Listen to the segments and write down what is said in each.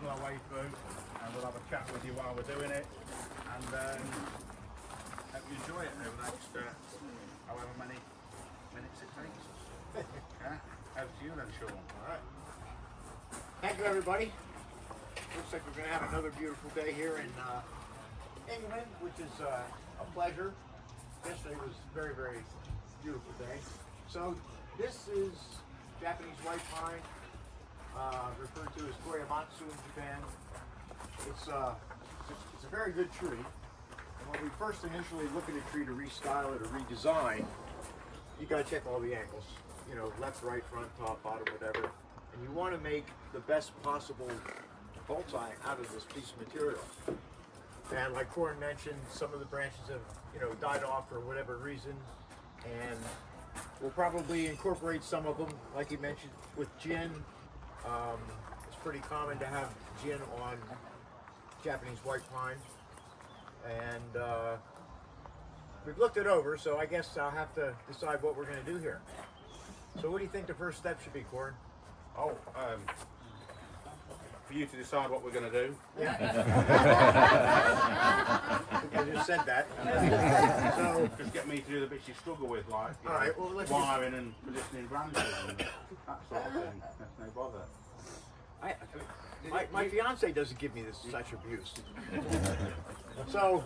our way through, and we'll have a chat with you while we're doing it, and hope you enjoy it over the next however many minutes it takes us. Yeah? Over to you then, Shawn. All right. Thank you, everybody. Looks like we're going to have another beautiful day here in England, which is a pleasure. Yesterday was a very, very beautiful day. So this is Japanese white pine, referred to as Koreamatsu in Japan. It's a very good tree. And when we first initially look at a tree to restyle it or redesign, you got to check all the angles. You know, left, right, front, top, bottom, whatever. And you want to make the best possible bonsai out of this piece of material. And like Corin mentioned, some of the branches have, you know, died off for whatever reason. And we'll probably incorporate some of them, like you mentioned, with gin. It's pretty common to have gin on Japanese white pine. And we've looked it over, so I guess I'll have to decide what we're going to do here. So what do you think the first step should be, Corin? Oh, for you to decide what we're going to do. Yeah. I just said that. So Just get me to do the bits you struggle with, like all right, well, let's wiring and positioning branches and that sort of thing. That's no bother. my fiance doesn't give me such abuse. So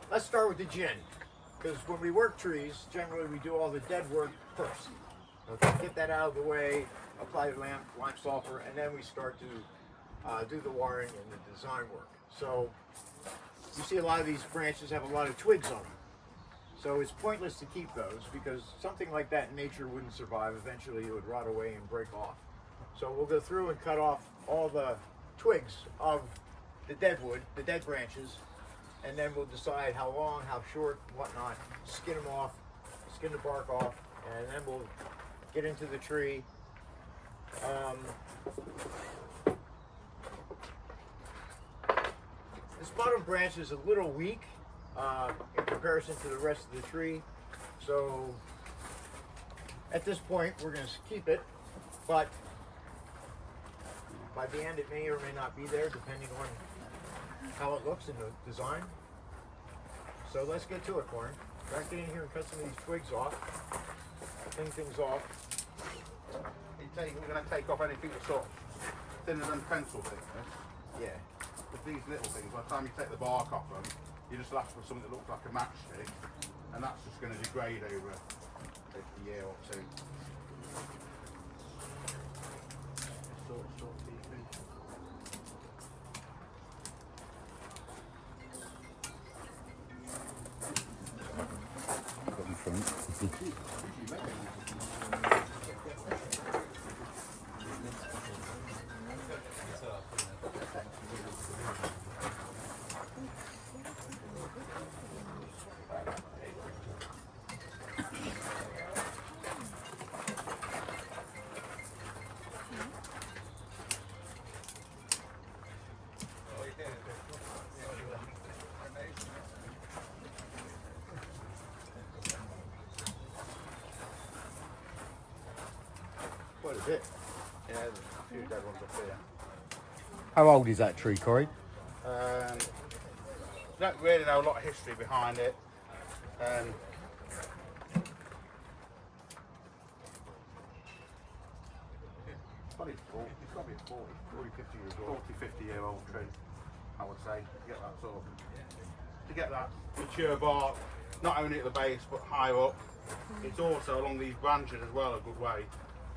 let's start with the gin, because when we work trees, generally we do all the dead work first. Okay, get that out of the way, apply the lime sulfur, and then we start to do the wiring and the design work. So you see a lot of these branches have a lot of twigs on them. So it's pointless to keep those because something like that in nature wouldn't survive. Eventually it would rot away and break off. So we'll go through and cut off all the twigs of the dead wood, the dead branches, and then we'll decide how long, how short, whatnot, skin them off, skin the bark off, and then we'll get into the tree. This bottom branch is a little weak in comparison to the rest of the tree, so at this point we're going to keep it, but by the end it may or may not be there depending on how it looks in the design. So let's get to it, Corin. Back in here and cut some of these twigs off, clean things off. We're going to take off anything that's sort of thinner than pencil thickness. Yeah. With these little things, by the time you take the bark off them, you're just left with something that looks like a matchstick, and that's just going to degrade over a year or two. Sort of deeply. Got in front. Quite a bit. Yeah, there's a few dead ones up here. How old is that tree, Corin? Don't really know a lot of history behind it. Probably 40, it's got to be a 40, 50 years old. 40, 50-year-old tree, I would say, to get that sort of, to get that mature bark, not only at the base but high up. It's also along these branches as well a good way,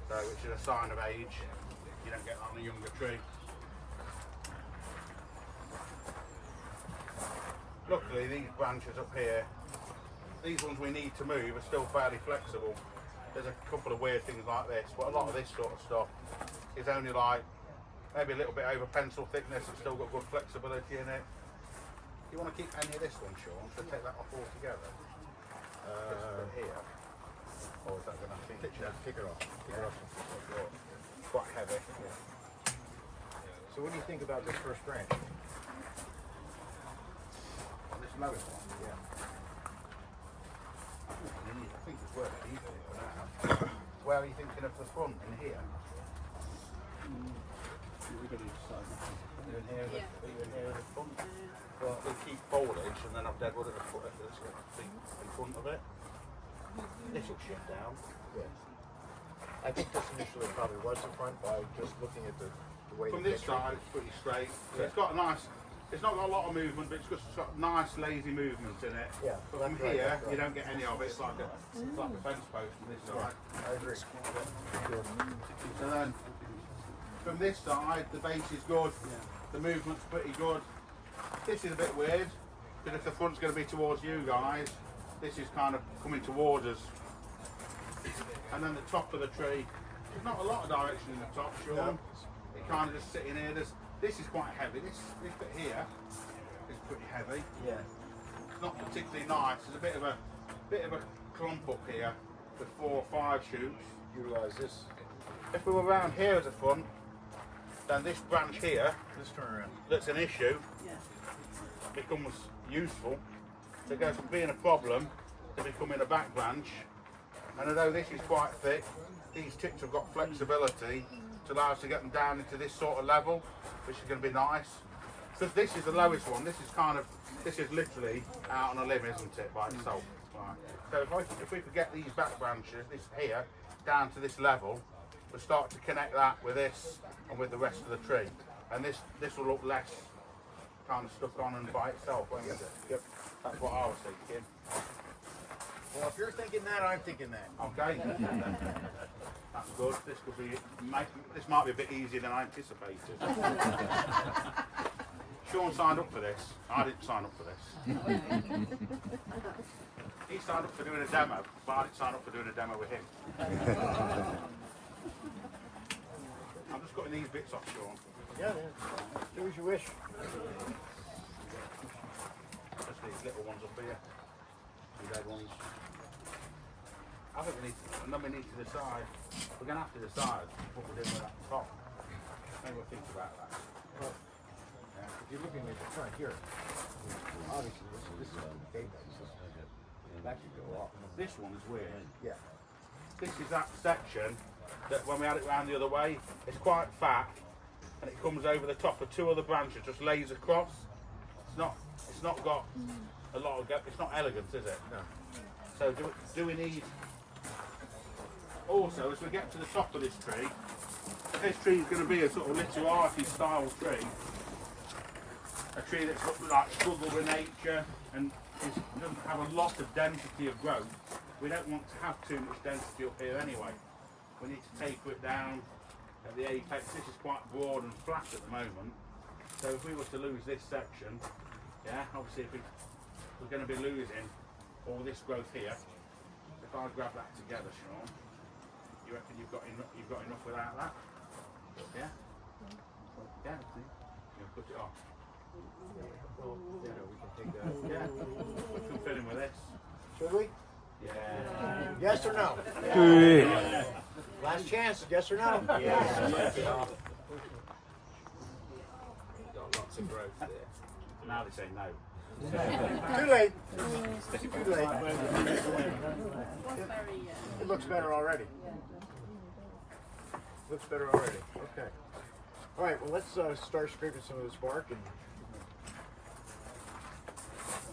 so which is a sign of age. You don't get that on a younger tree. Luckily these branches up here, these ones we need to move are still fairly flexible. There's a couple of weird things like this, but a lot of this sort of stuff is only like maybe a little bit over pencil thickness and still got good flexibility in it. You want to keep any of this one, Shawn? So take that off altogether. Just put it here. Or is that going to Take it off. Take it off. It's quite heavy. Yeah. So what do you think about this first branch? This lowest one? Yeah. I think it's worth it easily for now. Where are you thinking of the front in here? We've got to decide. here, even here at the front. But they keep foliage and then have Deadwood at the foot of this in front of it. This will shift down. Yes. I think this initially probably was the front by just looking at the way From the this picture- side, it's pretty straight. So Yeah. it's got a nice. It's not got a lot of movement, but it's just got nice, lazy movement in it. Yeah, But from left, right, here, left, right. you don't get any of it. It's like a fence post from this side. I agree. So then, from this side, the base is good. The movement's pretty good. This is a bit weird, because if the front's going to be towards you guys, this is kind of coming towards us. And then the top of the tree, there's not a lot of direction in the top, Shawn. No. It kind of just sitting here. This is quite heavy. This bit here is pretty heavy. Yeah. It's not particularly nice. There's a bit of a clump up here with 4 or 5 shoots. Utilize this. If we were around here as a front, then this branch here, This turnaround. that's an issue, becomes useful. So it goes from being a problem to becoming a back branch. And although this is quite thick, these tips have got flexibility to allow us to get them down into this sort of level, which is going to be nice. Because this is the lowest one. This is literally out on a limb, isn't it, by itself? Right. So if we could get these back branches, this here, down to this level, we'll start to connect that with this and with the rest of the tree. And this will look less kind of stuck on and by itself, won't it? Yep. That's what I was thinking. Well, if you're thinking that, I'm thinking that. Okay. That's good. This might be a bit easier than I anticipated. Shawn signed up for this. I didn't sign up for this. He signed up for doing a demo, but I didn't sign up for doing a demo with him. I'm just cutting these bits off, Shawn. Yeah, do as you wish. Just these little ones up here. The dead ones. I think we need to, and then we need to decide. We're going to have to decide what we're doing with that top. Maybe we'll think about that. Well, if you're looking at the front here, obviously this is the gate. That should go off. This one is weird. Yeah. This is that section that when we had it round the other way, it's quite fat and it comes over the top of 2 other branches, just lays across. It's not got a lot of, it's not elegant, is it? No. So do we need, also as we get to the top of this tree, this tree is going to be a sort of literati style tree, a tree that's like struggled with nature and doesn't have a lot of density of growth. We don't want to have too much density up here anyway. We need to taper it down at the apex. This is quite broad and flat at the moment. So if we were to lose this section, yeah, obviously if we're going to be losing all this growth here. If I grab that together, Shawn, you reckon you've got enough without that? Yeah? Yeah, you put it off. Yeah, we can take that. Yeah, we can fit in with this. Should we? Yeah. Yes or no? Last chance, yes or no? Yes. Got lots of growth there. Now they say no. Too late. Too late. It looks better already. Looks better already. Okay. All right. Well, let's start scraping some of this bark.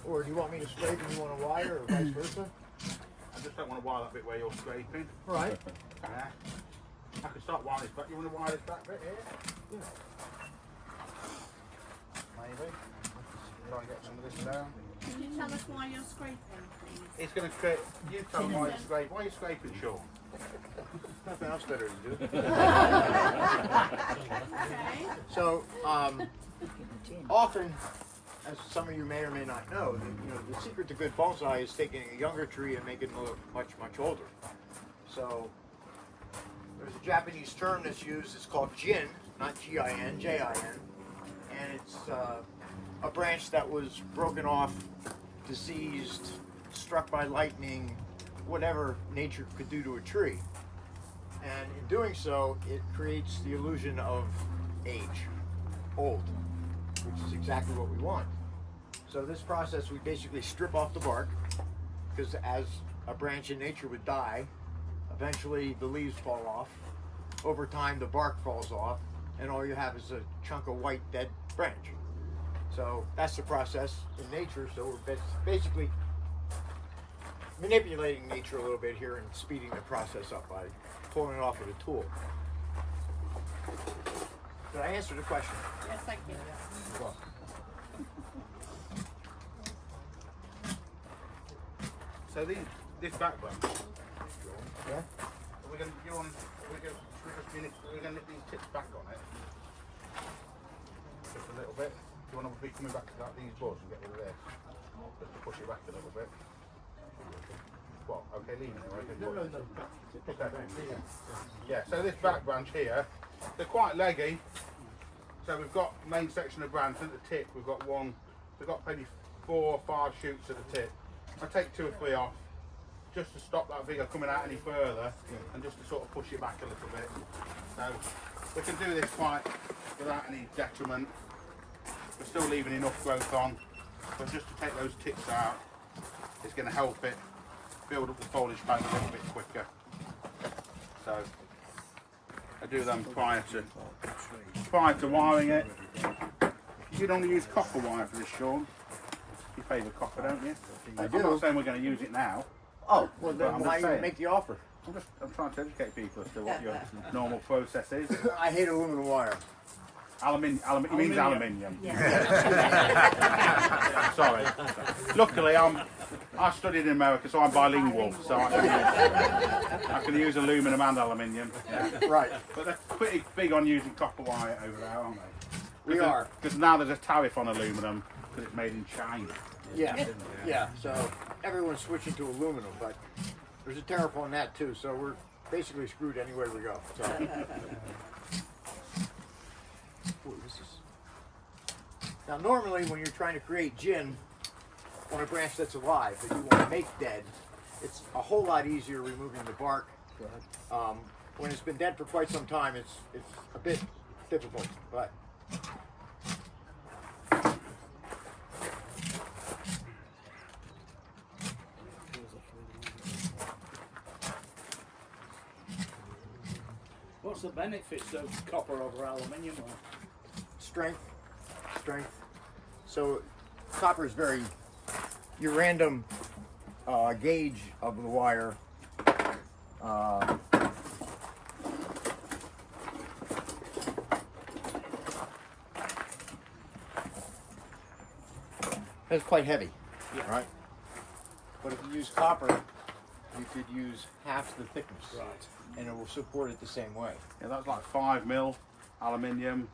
Or do you want me to scrape and you want to wire, or vice versa? I just don't want to wire that bit where you're scraping. All right. Yeah. I can start wiring this back. You want to wire this back bit here? Yeah. Maybe. Try and get some of this down. Can you tell us why you're scraping, please? It's going to create. You tell them why you're scraping. Why are you scraping, Shawn? Nothing else better to do. Okay. So, often, as some of you may or may not know, the secret to good bonsai is taking a younger tree and making it look much, much older. So, there's a Japanese term that's used. It's called jin, not G-I-N, J-I-N, and it's a branch that was broken off, diseased, struck by lightning, whatever nature could do to a tree. And in doing so, it creates the illusion of age, old, which is exactly what we want. So this process, we basically strip off the bark, because as a branch in nature would die, eventually the leaves fall off. Over time, the bark falls off, and all you have is a chunk of white dead branch. So that's the process in nature. So we're basically manipulating nature a little bit here and speeding the process up by pulling it off with a tool. Did I answer the question? Yes, I can. Well, So this back branch, yeah. we're going to nip these tips back on it. Just a little bit. Do you want to be coming back to these buds and get rid of this? Just to push it back a little bit. What? Okay, leave it anyway. No. Okay. Yeah, so this back branch here, they're quite leggy. So we've got main section of branch at the tip. We've got maybe 4 or 5 shoots at the tip. I take 2 or 3 off just to stop that vigor coming out any further and just to sort of push it back a little bit. So we can do this quite without any detriment. We're still leaving enough growth on, but just to take those tips out is going to help it build up the foliage pad a little bit quicker. So I do them prior to wiring it. You don't use copper wire for this, Shawn. You favour copper, don't you? I I'm do. not saying we're going to use it now. Oh, well But then I'm why just even saying. make the offer? I'm trying to educate people as to what your normal process is. I hate aluminum wire. It means aluminium. Yeah. Sorry. Luckily, I studied in America, so I'm bilingual, so I can use aluminum and aluminium. Right. But they're pretty big on using copper wire over there, aren't they? We are. Because now there's a tariff on aluminum because it's made in China. Yeah. So everyone's switching to aluminum, but there's a tariff on that too. So we're basically screwed anywhere we go. So. Ooh, this is... Now normally when you're trying to create gin on a branch that's alive that you want to make dead, it's a whole lot easier removing the bark. When it's been dead for quite some time, it's a bit difficult, but What's the benefits of copper over aluminium? strength. So copper is very, your random gauge of the wire it's quite heavy, right? But if you use copper, you could use half the thickness, and it will support it the same way. Yeah, that's like 5mm aluminium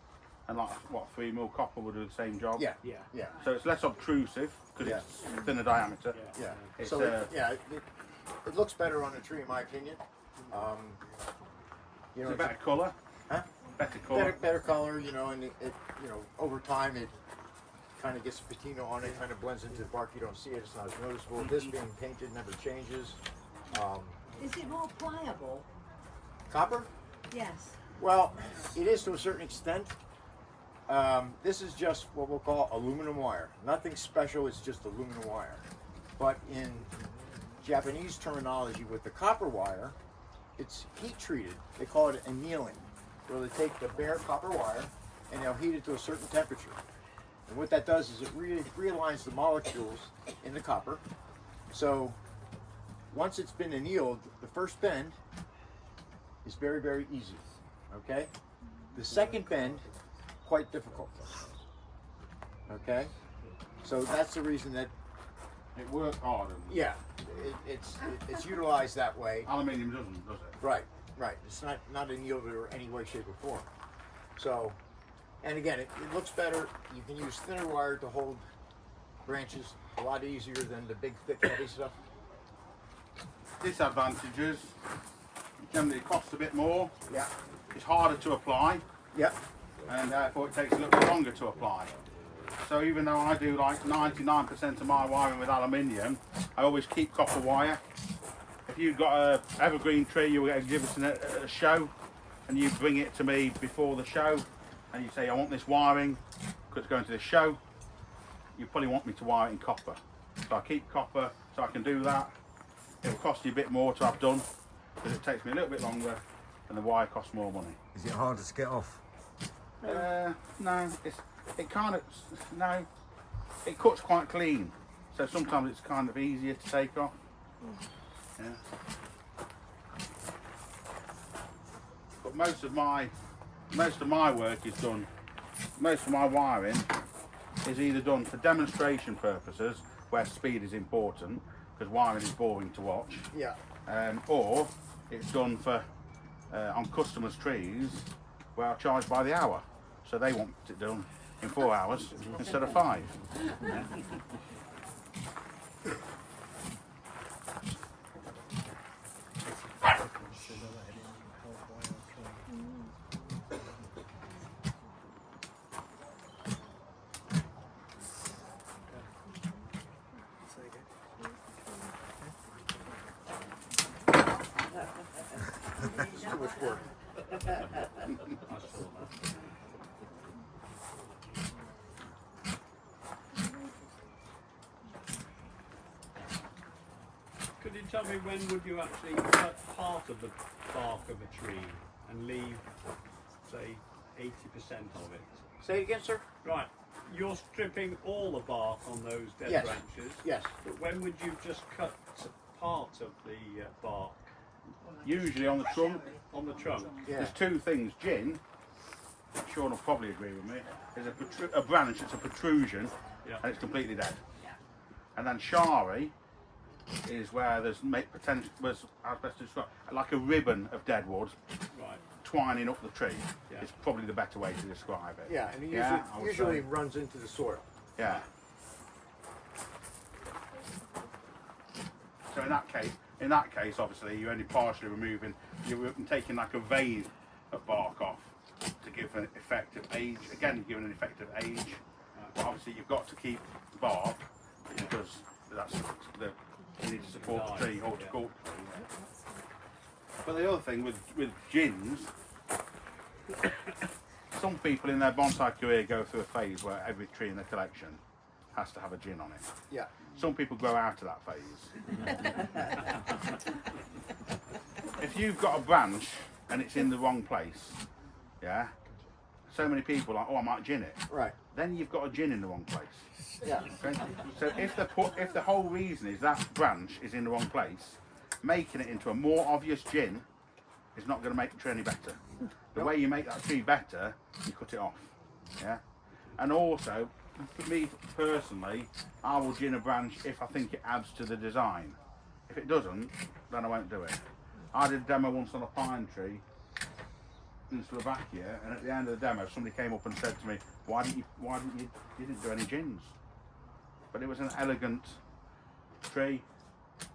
and like, 3mm copper would do the same job. Yeah. So it's less obtrusive because it's thinner diameter. Yeah. It's, So it looks better on a tree, in my opinion. You know, It's a better colour. Huh? Better colour. better color. You know, and it over time it kind of gets a patina on it, kind of blends into the bark. You don't see it; it's not as noticeable. This being painted never changes. Is it more pliable? Copper? Yes. Well, it is to a certain extent. This is just what we'll call aluminum wire. Nothing special, it's just aluminum wire. But in Japanese terminology with the copper wire, it's heat treated. They call it annealing, where they take the bare copper wire and they'll heat it to a certain temperature. And what that does is it really realigns the molecules in the copper. So once it's been annealed, the first bend is very, very easy. Okay? The second bend, quite difficult. Okay? So that's the reason that, It works harder. yeah, it's utilized that way. Aluminium doesn't, does it? Right. It's not annealed or any way, shape, or form. So, and again, it looks better. You can use thinner wire to hold branches a lot easier than the big, thick, heavy stuff. Disadvantages, generally it costs a bit more, Yeah. it's harder to apply, Yep. and therefore it takes a little bit longer to apply. So even though I do like 99% of my wiring with aluminium, I always keep copper wire. If you've got a evergreen tree you were exhibiting at a show, and you bring it to me before the show, and you say I want this wiring because it's going to the show, you probably want me to wire it in copper. So I keep copper so I can do that. It'll cost you a bit more to have done because it takes me a little bit longer and the wire costs more money. Is it harder to get off? No, it kind of no. It cuts quite clean, so sometimes it's kind of easier to take off. Yeah. But most of my work is done. Most of my wiring is either done for demonstration purposes, where speed is important, because wiring is boring to watch. Yeah. Or it's done for on customers' trees, where I charge by the hour, so they want it done in 4 hours instead of 5. Yeah. It's too much work. Could you tell me when would you actually cut part of the bark of a tree and leave, say, 80% of it? Say it again, sir? Right, you're stripping all the bark on those dead Yes. branches. Yes. But when would you just cut part of the bark Usually on the trunk. on the trunk? Yeah. There's two things. Gin, Shawn will probably agree with me, is a branch that's a protrusion, Yeah. and it's completely dead. And then shari is where there's potential, how best to describe, like a ribbon of deadwood Right. twining up the tree. Yeah. It's probably the better way to describe it. Yeah, and it I would usually say. runs into the soil. Yeah. So in that case, obviously, you're only partially removing. You're taking like a vein of bark off to give an effect of age. Again, you're giving an effect of age. But obviously, you've got to keep bark because that's you need to support the tree, horticulture. But the other thing with gins, some people in their bonsai career go through a phase where every tree in the collection has to have a gin on it. Yeah. Some people grow out of that phase. If you've got a branch and it's in the wrong place, yeah, so many people are like, oh, I might gin it. Right. Then you've got a gin in the wrong place. Yeah. Okay? So if the whole reason is that branch is in the wrong place, making it into a more obvious gin is not going to make the tree any better. The way you make that tree better, you cut it off. Yeah. And also, for me personally, I will gin a branch if I think it adds to the design. If it doesn't, then I won't do it. I did a demo once on a pine tree in Slovakia, and at the end of the demo, somebody came up and said to me, "Why didn't you didn't do any gins?" But it was an elegant tree.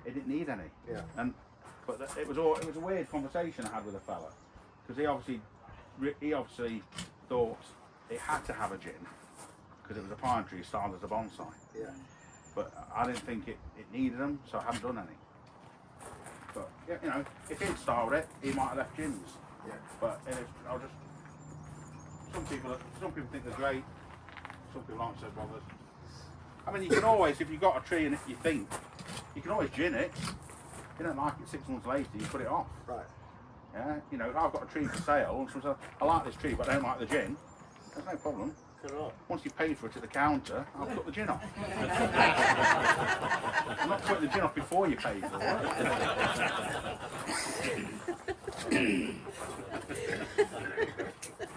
It didn't need any. Yeah. But it was a weird conversation I had with a fella, because he obviously thought it had to have a gin because it was a pine tree styled as a bonsai. Yeah. But I didn't think it needed them, so I haven't done any. But you know, if he'd styled it, he might have left gins. Yeah. But I'll just some people think they're great. Some people aren't so bothered. I mean, you can always, if you've got a tree and you think, you can always gin it. If you don't like it 6 months later, you put it off. Right. Yeah, you know, I've got a tree for sale, and someone says, I like this tree, but I don't like the gin. There's no problem. Cut it off. Once you paid for it at the counter, I'll cut the gin off. I'm not putting the gin off before you pay for it.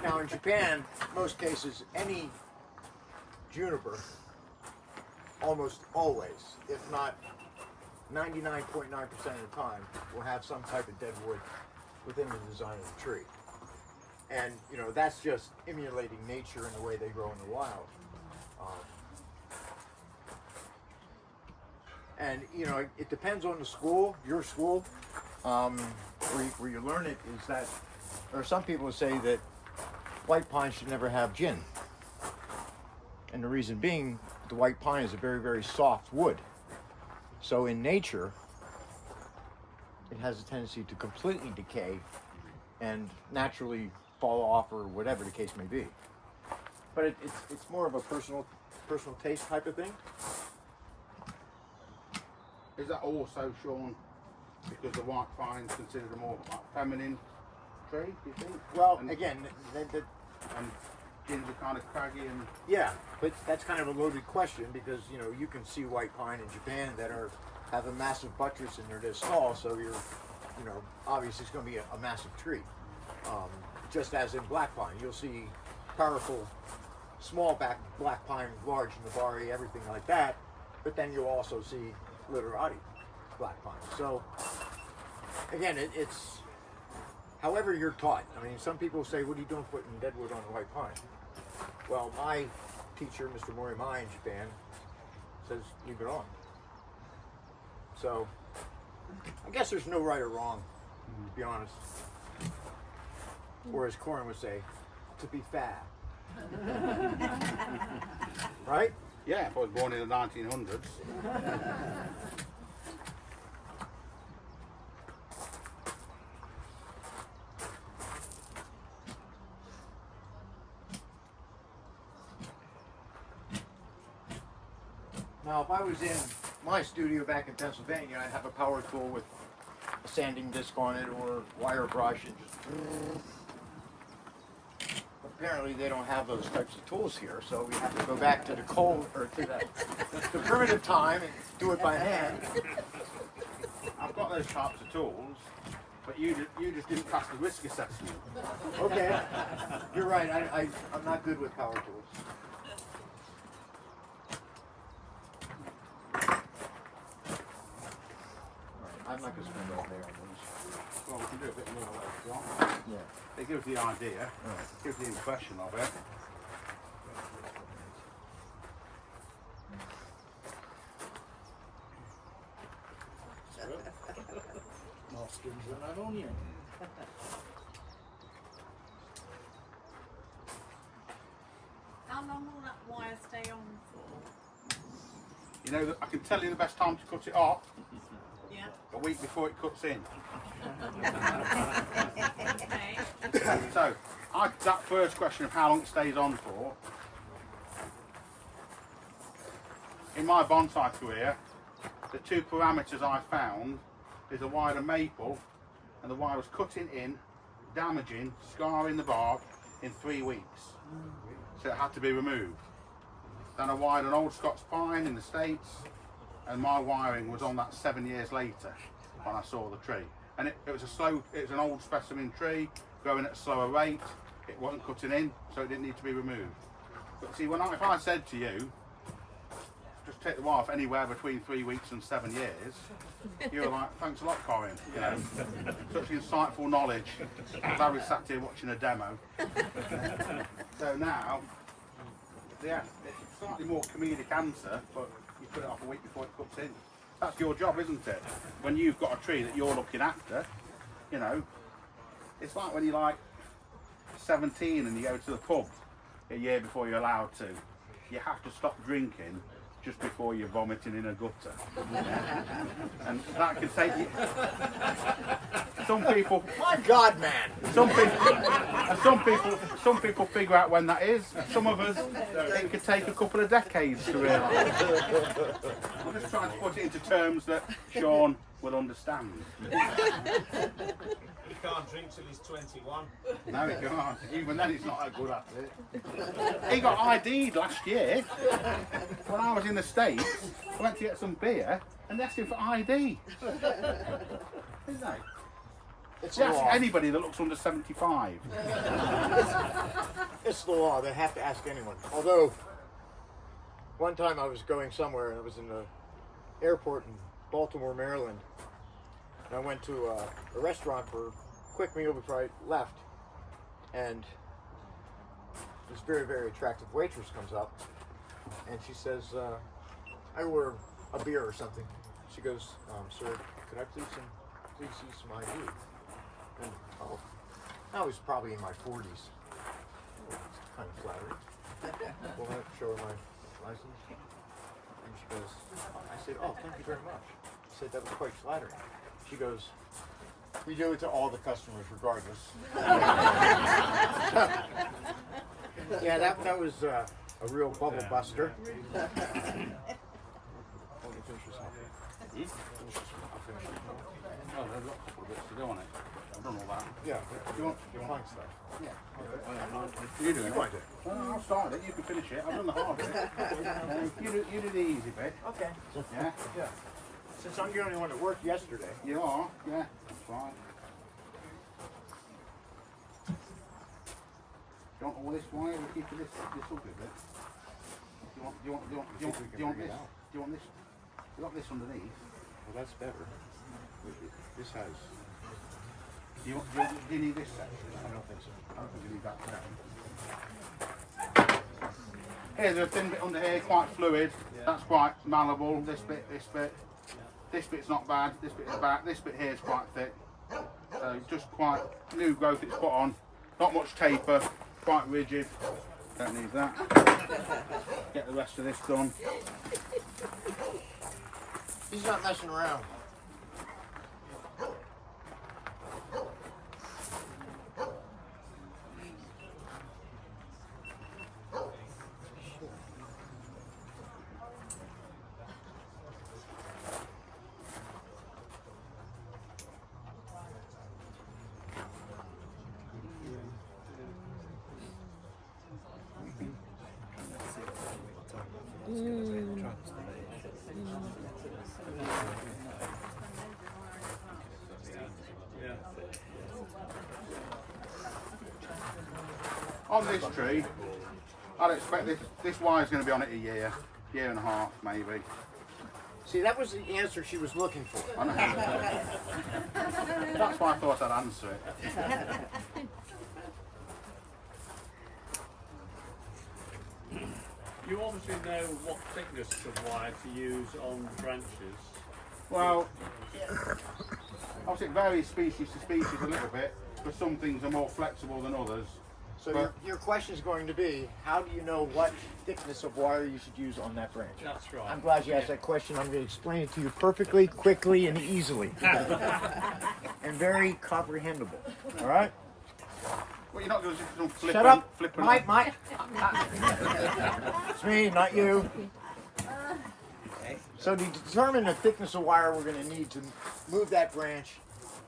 Now in Japan, most cases, any juniper, almost always, if not 99.9% of the time, will have some type of dead wood within the design of the tree. And, you know, that's just emulating nature in the way they grow in the wild. And, you know, it depends on the school, your school, where you learn it is that, there are some people who say that white pine should never have gin. And the reason being, the white pine is a very, very soft wood. So in nature, it has a tendency to completely decay and naturally fall off or whatever the case may be. But it's more of a personal taste type of thing. Is that also, Shawn, because the white pine is considered a more like, feminine tree, do you think? Well, And- again, And skins are kind of craggy and Yeah, but that's kind of a loaded question because you can see white pine in Japan that have a massive buttress and they're this tall, so obviously it's going to be a massive tree. Just as in black pine, you'll see powerful small black pine, large Nabari, everything like that, but then you'll also see literati black pine. So again, it's however you're taught. I mean, some people say, what are you doing putting Deadwood on white pine? Well, my teacher, Mr. Moriyama in Japan, says leave it on. So I guess there's no right or wrong, to be honest. Or as Corin would say, to be fair. Right? yeah, if I was born in the 1900s. Now, if I was in my studio back in Pennsylvania, I'd have a power tool with a sanding disc on it or wire brush and just. Apparently, they don't have those types of tools here, so we have to go back to the the primitive time and do it by hand. I've got those types of tools, but you just didn't pass the risk assessment. Okay, you're right. I'm not good with power tools. I'm not going to spend all day on those. Well, we can do a bit more later on. Yeah. It gives the idea, gives the impression of it. More skins than that on you. How long will that wire stay on for? You know, I can tell you the best time to cut it off, Yeah. a week before it cuts in. Okay. So, that first question of how long it stays on for, in my bonsai career, the two parameters I found is the wire of maple, and the wire was cutting in, damaging, scarring the bark in 3 weeks. So it had to be removed. Then I wired an old Scots pine in the States, and my wiring was on that 7 years later when I saw the tree. And it was an old specimen tree, growing at a slower rate. It wasn't cutting in, so it didn't need to be removed. But see, if I said to you, just take the wire off anywhere between 3 weeks and 7 years, you were like, thanks a lot, Corin. You know, such insightful knowledge. Glad we sat here watching a demo. So now, yeah, it's a slightly more comedic answer, but you put it off a week before it cuts in. That's your job, isn't it? When you've got a tree that you're looking after, you know, it's like when you're like 17 and you go to the pub a year before you're allowed to. You have to stop drinking just before you're vomiting in a gutter. And that can take you... Some people... My God, man! Some people figure out when that is. Some of us, it could take a couple of decades to realise. I'm just trying to put it into terms that Shawn will understand. He can't drink till he's 21. No, he can't. Even then, he's not that good at it. He got ID'd last year. When I was in the States, I went to get some beer and they asked him for ID. Isn't they? It's They the ask law. anybody that looks under 75. It's the law. They have to ask anyone. Although, one time I was going somewhere and I was in the airport in Baltimore, Maryland. And I went to a restaurant for a quick meal before I left. And this very, very attractive waitress comes up and she says, I order a beer or something. She goes, sir, could I please see some ID? And I was probably in my 40s. It's kind of flattering. Well, I show her my license. And she goes, I said, oh, thank you very much. She said, that was quite flattering. She goes, we do it to all the customers regardless. Yeah, that was a real bubble buster. Let me finish this off. Oh, there's got a couple of bits to do on it. I've done all that. Yeah. You want Fine stuff. you do it? Well, I'll start it. You can finish it. I've done the hard bit. You do the easy bit. Okay. Yeah. Yeah. Since I'm the only one that worked yesterday. You are. Yeah. That's fine. Do you want all this wire? We'll keep this ugly bit. Do you want this? Do you want this? You want this underneath? Well, that's better. This has. Do you need this section? I don't think so. I don't think you need that down. Here's a thin bit under here, quite fluid. That's quite malleable. This bit. This bit's not bad. This bit's bad. This bit here is quite thick. So just quite new growth it's put on. Not much taper. Quite rigid. Don't need that. Get the rest of this done. He's not messing around. On this tree, I'd expect this wire's going to be on it a year and a half maybe. See, that was the answer she was looking for. I know. That's why I thought I'd answer it. You obviously know what thickness of wire to use on branches. Well, obviously it varies species to species a little bit, but some things are more flexible than others. So your question is going to be, how do you know what thickness of wire you should use on that branch? That's right. I'm glad you asked that question. I'm going to explain it to you perfectly, quickly, and easily. And very comprehensible. All right? Well, you're not going to just flip Shut up. flip Mike. It's me, not you. So to determine the thickness of wire, we're going to need to move that branch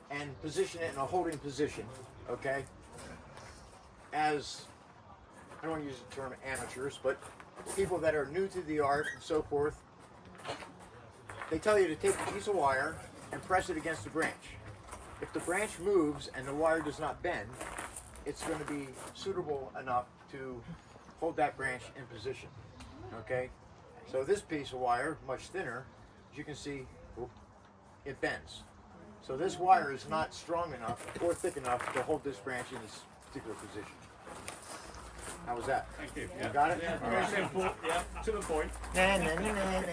and position it in a holding position, okay? As, I don't want to use the term amateurs, but people that are new to the art and so forth, they tell you to take a piece of wire and press it against the branch. If the branch moves and the wire does not bend, it's going to be suitable enough to hold that branch in position, okay? So this piece of wire, much thinner, as you can see, it bends. So this wire is not strong enough or thick enough to hold this branch in this particular position. How was that? Thank you. You got it? Yeah, All very right. simple. Yeah, to the point. Nah, nah, nah, nah, nah.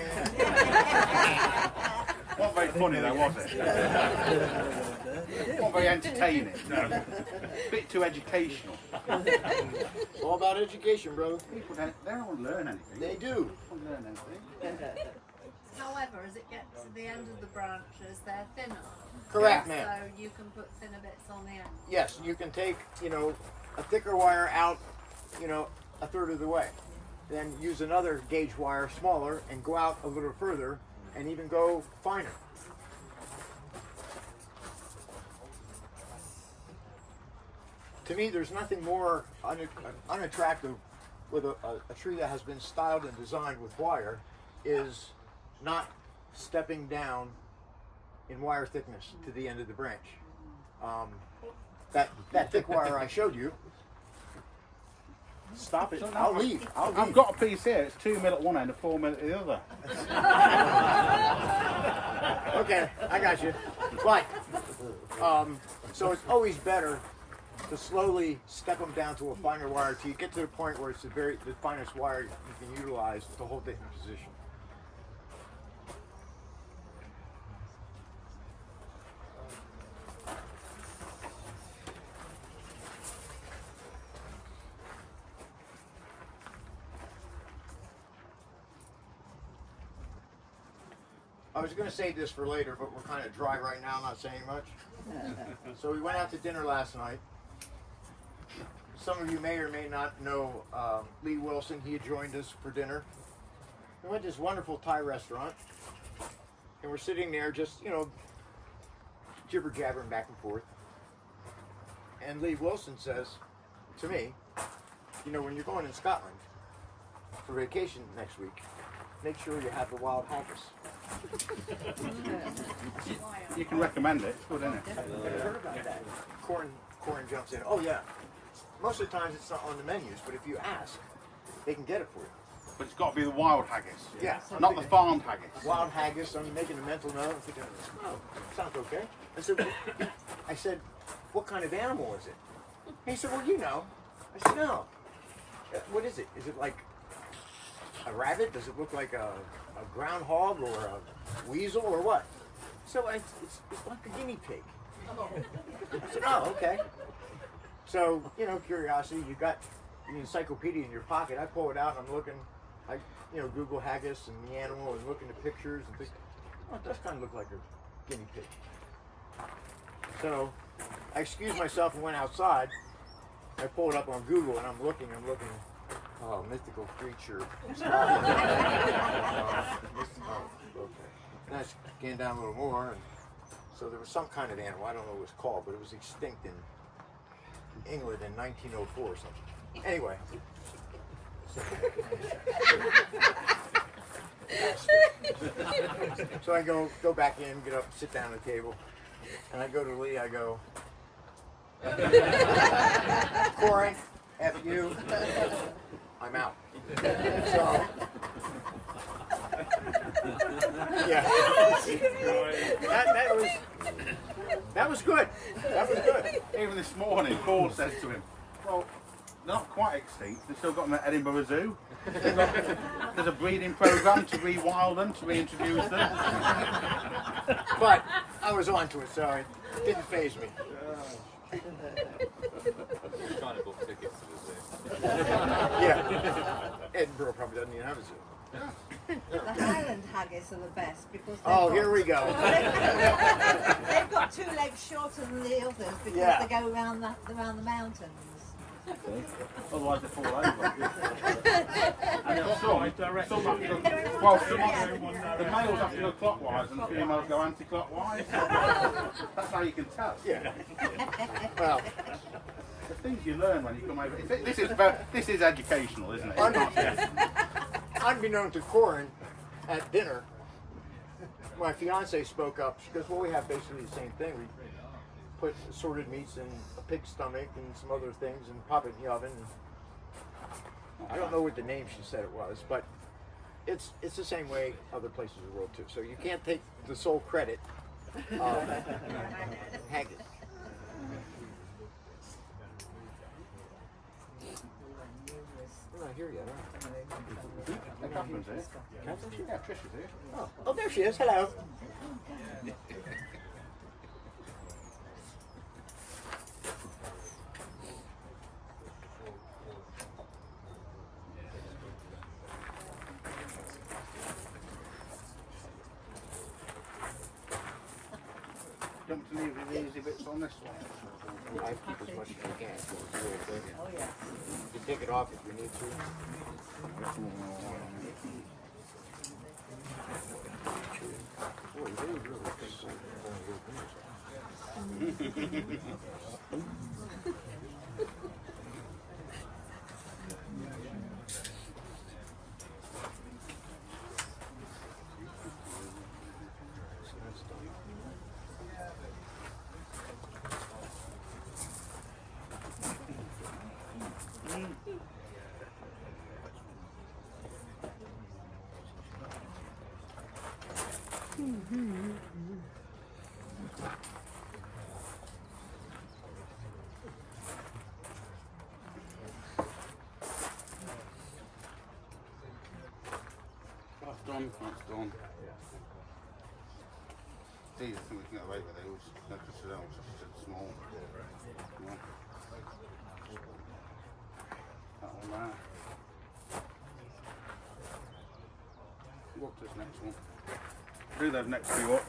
Wasn't very funny though, was it? Not very entertaining. No. Bit too educational. It's all about education, brother. People they don't want to learn anything. They do. They don't want to learn anything. However, as it gets to the end of the branches, they're thinner. Correct, So ma'am. you can put thinner bits on the end. Yes, you can take, a thicker wire out, a third of the way. Then use another gauge wire, smaller, and go out a little further, and even go finer. To me, there's nothing more unattractive with a tree that has been styled and designed with wire is not stepping down in wire thickness to the end of the branch. That thick wire I showed you. Stop it. I'll leave. I've got a piece here. It's 2 mil at one end and 4 mil at the other. Okay, I got you. Right. So it's always better to slowly step them down to a finer wire till you get to the point where it's the finest wire you can utilize to hold it in position. I was going to save this for later, but we're kind of dry right now, not saying much. So we went out to dinner last night. Some of you may or may not know Lee Wilson. He had joined us for dinner. We went to this wonderful Thai restaurant. And we're sitting there just, jibber jabbering back and forth. And Lee Wilson says to me, when you're going in Scotland for vacation next week, make sure you have the wild haggis. You can recommend it. It's good, isn't it? Have you heard about that? Corin jumps in. Oh, yeah. Most of the times it's not on the menus, but if you ask, they can get it for you. But it's got to be the wild haggis. Yeah. Not the farmed haggis. Wild haggis. I'm making a mental note. I'm thinking, oh, sounds okay. I said, what kind of animal is it? He said, well, you know. I said, no. What is it? Is it like a rabbit? Does it look like a groundhog or a weasel or what? So it's like a guinea pig. I said, oh, okay. So, curiosity, you got an encyclopedia in your pocket. I pull it out and I'm looking, Google haggis and the animal and looking at pictures and think, oh, it does kind of look like a guinea pig. So I excused myself and went outside. I pulled it up on Google and I'm looking, oh, mythical creature. Okay. And I scanned down a little more, and so there was some kind of animal, I don't know what it was called, but it was extinct in England in 1904 or something. Anyway. So I go back in, get up, sit down at the table, and I go to Lee, I go, Corin, F you, I'm out. So, yeah, that was good. That was good. Even this morning, Paul says to him, well, they're not quite extinct. They've still got them at Edinburgh Zoo. There's a breeding programme to rewild them, to reintroduce them. But I was onto it, so it didn't faze me. You're trying to book tickets to the zoo. Yeah. Edinburgh probably doesn't even have a zoo. The Highland haggis are the best because Here we go. they've got 2 legs shorter than the others because they go around the mountains. Otherwise they fall over. And some have to the males have to go clockwise and the females go anti-clockwise. That's how you can tell. Yeah. Well, The things you learn when you come over. This is educational, isn't it? unbeknown to Corin, at dinner, my fiance spoke up. She goes, well, we have basically the same thing. We put assorted meats in a pig's stomach and some other things and pop it in the oven. I don't know what the name she said it was, but it's the same way other places in the world too. So you can't take the sole credit of haggis. I'm not here yet, huh? Catherine's here. Catherine's here? Yeah, Trish is here. Oh, there she is. Hello. Do you want me to leave the easy bits on this one? I keep as much as you can. It's really big. Oh yeah. You can take it off if you need to. Boy, they really That's done. That's done. These, I think we can get away with those. They're just small. Yeah. That one there. What this next one? Do those next two up.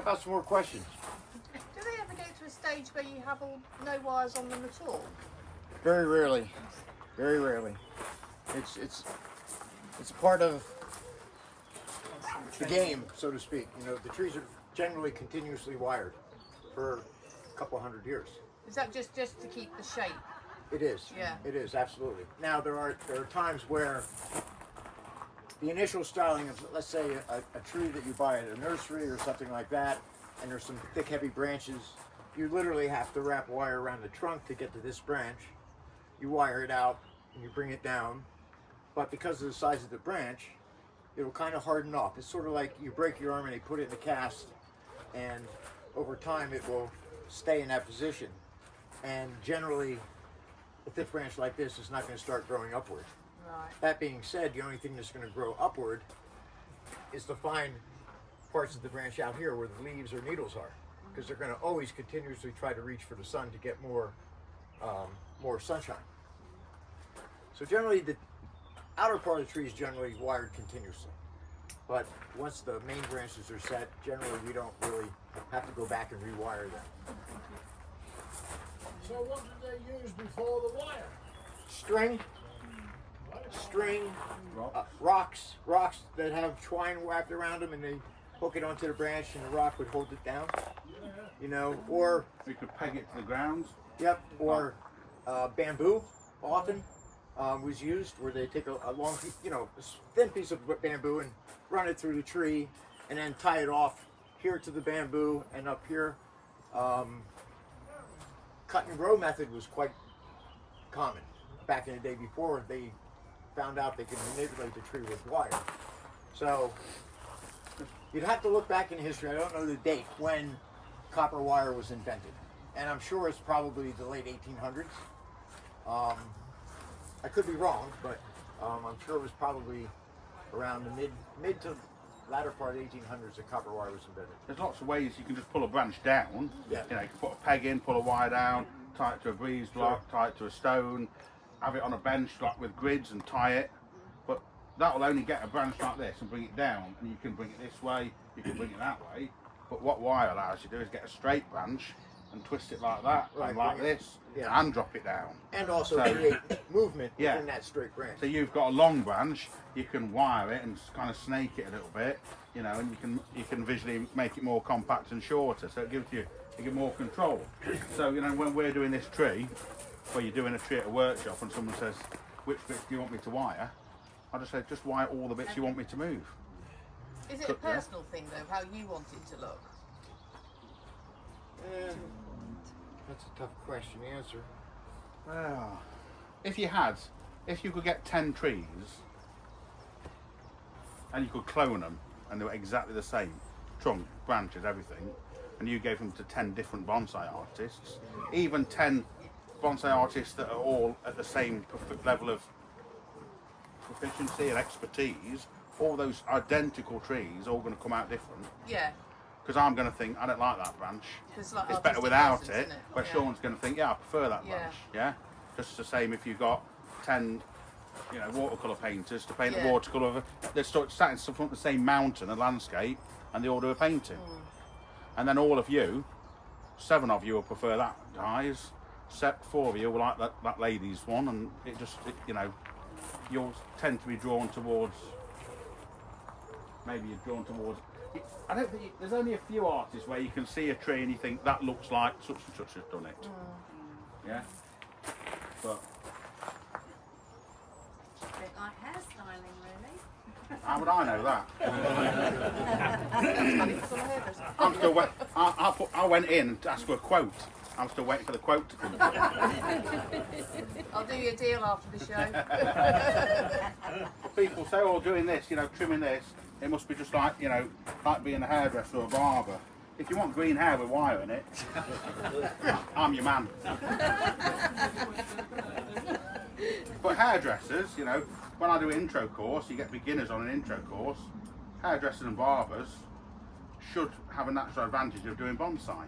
about some more questions? Do they ever get to a stage where you have no wires on them at all? Very rarely. Very rarely. It's a part of the game, so to speak. You know, the trees are generally continuously wired for a couple hundred years. Is that just to keep the shape? It is. Yeah. It is, absolutely. Now, there are times where the initial styling of, let's say, a tree that you buy at a nursery or something like that, and there's some thick, heavy branches, you literally have to wrap wire around the trunk to get to this branch. You wire it out, and you bring it down. But because of the size of the branch, it will kind of harden off. It's sort of like you break your arm and they put it in the cast, and over time it will stay in that position. And generally, a thick branch like this is not going to start growing upward. Right. That being said, the only thing that's going to grow upward is to find parts of the branch out here where the leaves or needles are, because they're going to always continuously try to reach for the sun to get more sunshine. So generally, the outer part of the tree is generally wired continuously. But once the main branches are set, generally we don't really have to go back and rewire them. So what did they use before the wire? String, rocks that have twine wrapped around them, and they hook it onto the branch, and the rock would hold it down. You know, or We could peg it to the ground. yep, or bamboo often was used, where they take a long, a thin piece of bamboo and run it through the tree, and then tie it off here to the bamboo and up here. Cut and grow method was quite common back in the day before they found out they could manipulate the tree with wire. So you'd have to look back in history. I don't know the date when copper wire was invented, and I'm sure it's probably the late 1800s. I could be wrong, but I'm sure it was probably around the mid to latter part of the 1800s that copper wire was invented. There's lots of ways you can just pull a branch down. Yeah. You know, you can put a peg in, pull a wire down, tie it to a breeze block, tie it to a stone, have it on a bench like with grids and tie it. But that will only get a branch like this and bring it down, and you can bring it this way, you can bring it that way. But what wire allows you to do is get a straight branch and twist it like that, Right, and like bring it- this, yeah. and drop it down. And also So- create movement Yeah. within that straight branch. So you've got a long branch, you can wire it and kind of snake it a little bit, you know, and you can visually make it more compact and shorter, so it gives you more control. So, you know, when we're doing this tree, where you're doing a tree at a workshop and someone says, which bits do you want me to wire? I just say, just wire all the bits you want me to move. Is it a personal thing though, how you want it to look? That's a tough question to answer. Well, if you could get 10 trees and you could clone them and they were exactly the same, trunk, branches, everything, and you gave them to 10 different bonsai artists, even 10 bonsai artists that are all at the same level of proficiency and expertise, all those identical trees all going to come out different. Yeah. Because I'm going to think, I don't like that branch. It's like It's better artistic without license, it. isn't it? Where Yeah. Shawn's going to think, yeah, I prefer that Yeah. branch. Yeah. Just the same if you've got 10, watercolour painters to paint Yeah. a watercolour. They're starting from the same mountain, a landscape, and they all do a painting. And then all of you, 7 of you will prefer that guy's. 4 of you will like that lady's one, and you'll tend to be drawn towards. Maybe you're drawn towards. I don't think there's only a few artists where you can see a tree and you think that looks like such and such has done it. Yeah, but A bit like hairstyling, really. how would I know that? It's on a hairdresser. I'm still wait. I went in and asked for a quote. I'm still waiting for the quote to come. I'll do you a deal after the show. People say, "Oh, doing this, trimming this, it must be just like, like being a hairdresser or a barber. If you want green hair with wire in it, I'm your man." But hairdressers, when I do an intro course, you get beginners on an intro course. Hairdressers and barbers should have a natural advantage of doing bonsai.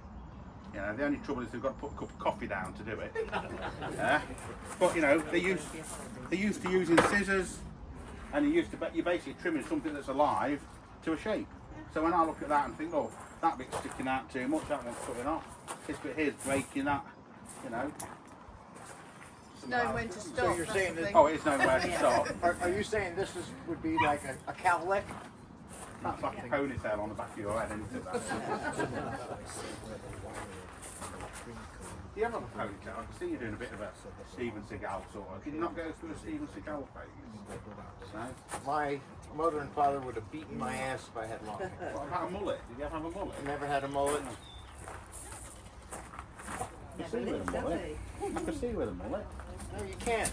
The only trouble is they've got to put a cup of coffee down to do it. But they're used to using scissors, and you're basically trimming something that's alive to a shape. So when I look at that and think, oh, that bit's sticking out too much, that one's cutting off. This bit here's breaking that, you know. Know when to stop. So you're that's saying the that- thing. Oh, it's nowhere to stop. Are you saying this would be like a cowlick? That's like a ponytail on the back of your head, isn't it? Do you ever have a ponytail? I can see you doing a bit of a Steven Seagal sort of. Did you not go through a Steven Seagal phase? No? My mother and father would have beaten my ass if I had long hair. What about a mullet? Did you ever have a mullet? I never had a mullet. I can see with a mullet. I can see with a mullet. No, you can't.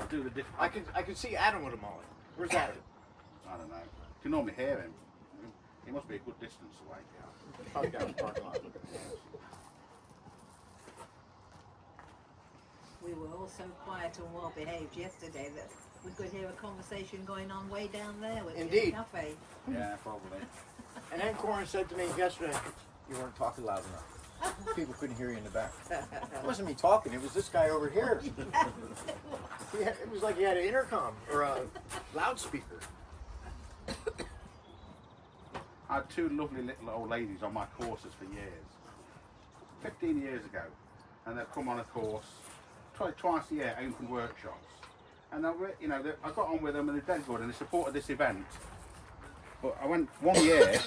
Do the different. I could see Adam with a mullet. Where's Adam? I don't know. You can normally hear him. He must be a good distance away. Probably down the parking lot. Look at the hands. We were all so quiet and well behaved yesterday that we could hear a conversation going on way down there with Indeed. the cafe. Yeah, probably. And then Corin said to me yesterday, you weren't talking loud enough. People couldn't hear you in the back. It wasn't me talking, it was this guy over here. It was like he had an intercom or a loudspeaker. I had two lovely little old ladies on my courses for years. 15 years ago. And they've come on a course twice a year, open workshops. And they were, you know, I got on with them in the Deadwood and they supported this event. But I went one year,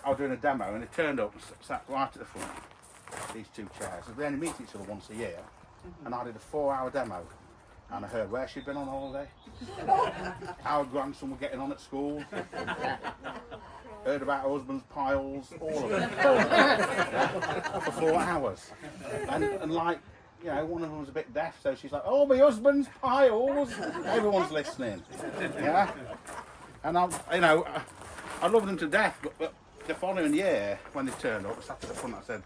I was doing a demo and they turned up and sat right at the front, these two chairs. They only meet each other once a year. And I did a 4-hour demo. And I heard where she'd been on holiday, how her grandson was getting on at school, heard about her husband's piles, all of it. For 4 hours. And like, you know, one of them was a bit deaf, so she's like, oh, my husband's piles. Everyone's listening. Yeah? And I loved them to death, but the following year, when they turned up, I sat at the front, I said,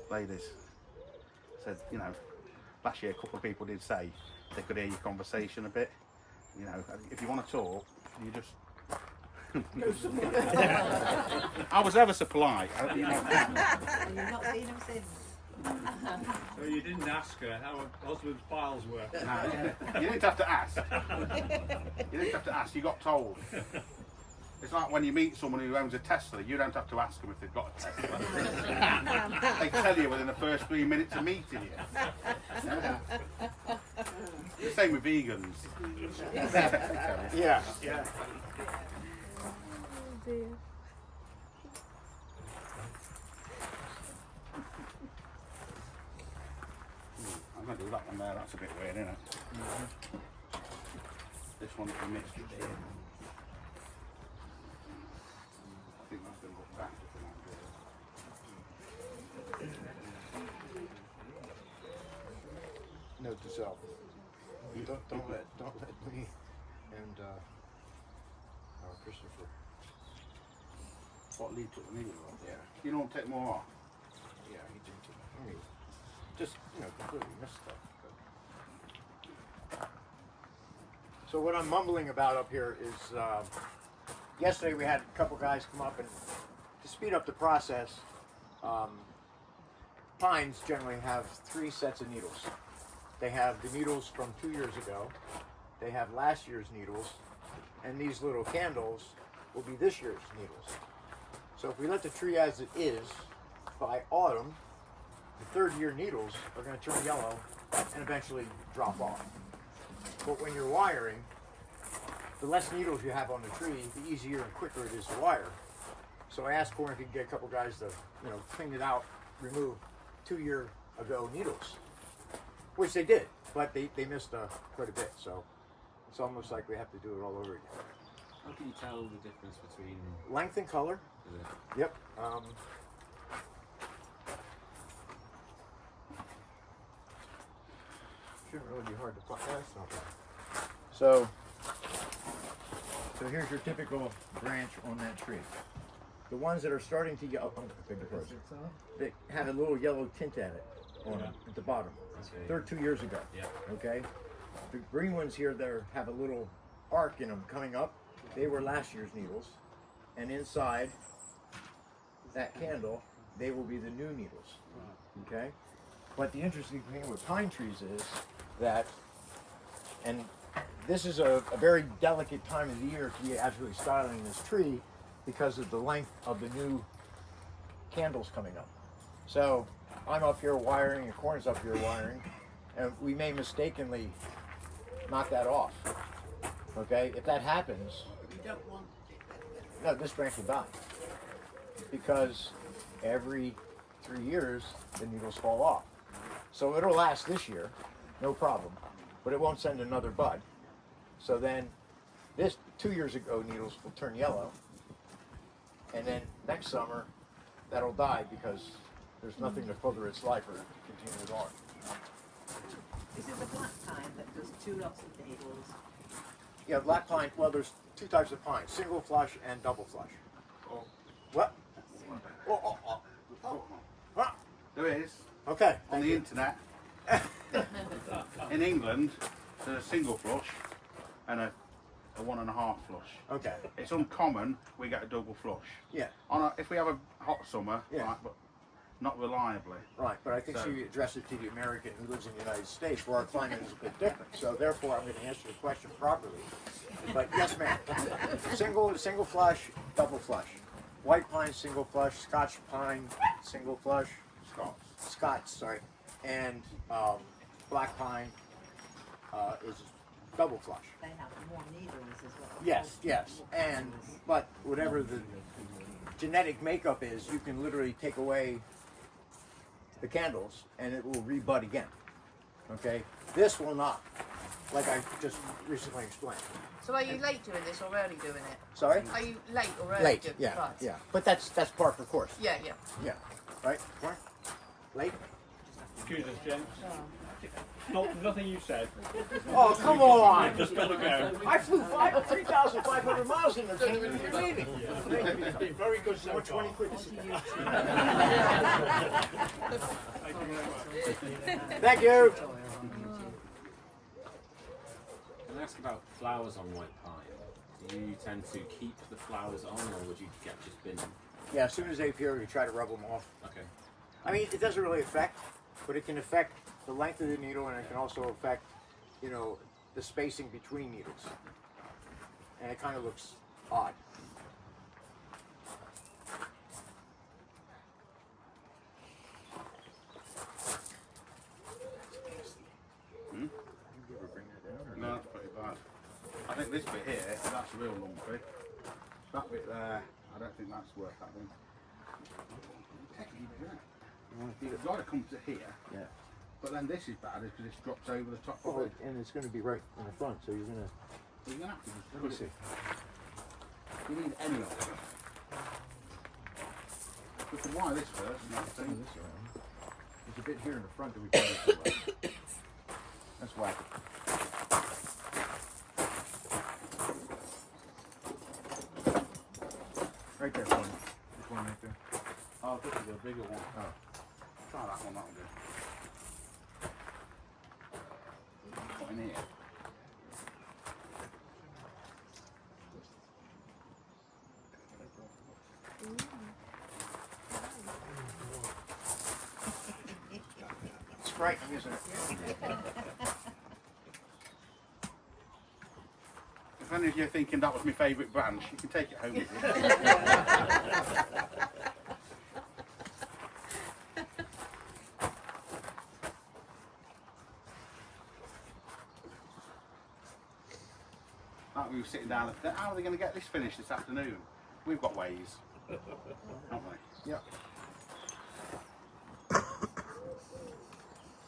ladies, you know, last year a couple of people did say they could hear your conversation a bit. You know, if you want to talk, you just... I was ever so polite. And you've not seen him since. So you didn't ask her how her husband's piles were? No, you didn't have to ask. You didn't have to ask, you got told. It's like when you meet someone who owns a Tesla, you don't have to ask them if they've got a Tesla. They tell you within the first 3 minutes of meeting you. Yeah. The same with vegans. Yeah. I'm going to do that one there, that's a bit weird, isn't it? This one is a mixture here. I think that's going to look back. Note to self. Don't let me and Christopher. What lead took the needle off? Yeah. You don't take more off? Yeah, he did too. I mean, just completely missed stuff. But. So what I'm mumbling about up here is yesterday we had a couple guys come up and to speed up the process. Pines generally have 3 sets of needles. They have the needles from 2 years ago. They have last year's needles, and these little candles will be this year's needles. So if we let the tree as it is, by autumn, the 3rd year needles are going to turn yellow and eventually drop off. But when you're wiring, the less needles you have on the tree, the easier and quicker it is to wire. So I asked Corin if he could get a couple guys to, clean it out, remove 2 year ago needles, which they did, but they missed quite a bit. So it's almost like we have to do it all over again. How can you tell the difference between... Length and color. Is it? Yep. Shouldn't really be hard to find. That's not bad. So here's your typical branch on that tree. The ones that are starting to yellow, they have a little yellow tint at it on them at the bottom. Okay. They're 2 years ago. Yeah. Okay. The green ones here, they have a little arc in them coming up. They were last year's needles, and inside that candle, they will be the new needles. Okay. But the interesting thing with pine trees is that And this is a very delicate time of the year to be actually styling this tree because of the length of the new candles coming up. So I'm up here wiring, and Corin's up here wiring, and we may mistakenly knock that off. Okay, if that happens, You don't want no, this branch will die because every 3 years the needles fall off. So it'll last this year, no problem, but it won't send another bud. So then this 2 years ago needles will turn yellow, and then next summer that'll die because there's nothing to further its life or continue it on. Is it the black pine that does 2 lots of needles? Yeah, black pine, well, there's 2 types of pine, single flush and double flush. Oh, What? Oh. Huh? there is Okay, on thank the you. internet. In England, there's a single flush and a 1.5 flush. Okay, It's uncommon we get a double flush. yeah, If we have a hot summer, Yeah. right, but not reliably. right, but I think So- she addressed it to the American who lives in the United States where our climate is a bit different. So therefore, I'm going to answer the question properly. But yes, ma'am. Single flush, double flush. White pine, single flush. Scotch pine, single flush. Scotch, sorry. And black pine is double flush. They have more needles as well. Yes, yes. And, but whatever the genetic makeup is, you can literally take away the candles and it will rebud again. Okay? This will not, like I just recently explained. So are you late doing this or early doing it? Sorry? Are you late or early Late, doing yeah, Right. yeah. But that's par for the course. Yeah, yeah. Yeah. Right? Mark? Late? Excuse us, gents. Nothing you said. Oh, come on! Just gotta go. I flew 3,500 miles in the came into your meeting. It's been very good so far. 20 quid. Thank you. Can I ask about flowers on white pine? Do you tend to keep the flowers on, or would you just bin them? Yeah, as soon as they appear, we try to rub them off. Okay. I mean, it doesn't really affect, but it can affect the length of the needle, and it can also affect, you know, the spacing between needles. And it kind of looks odd. No, that's pretty bad. I think this bit here, that's real lumpy. That bit there, I don't think that's worth having. It's got to come to here, Yeah. but then this is bad because it drops over the top Oh, of it. and it's going to be right in the front, so you're going to. You're going to have to just Let me put see. it. You need any of it. We can wire this first and that's Turn thing. this around. There's a bit here in the front that we can do this way. That's wacky. Right there, one. This one right there. Oh, this is a bigger one. Oh. Try that one, that'll do. Put in here. It's frightening, isn't it? If any of you are thinking that was my favourite branch, you can take it home with you. Like we were sitting down, how are they going to get this finished this afternoon? We've got ways, haven't we? Yeah.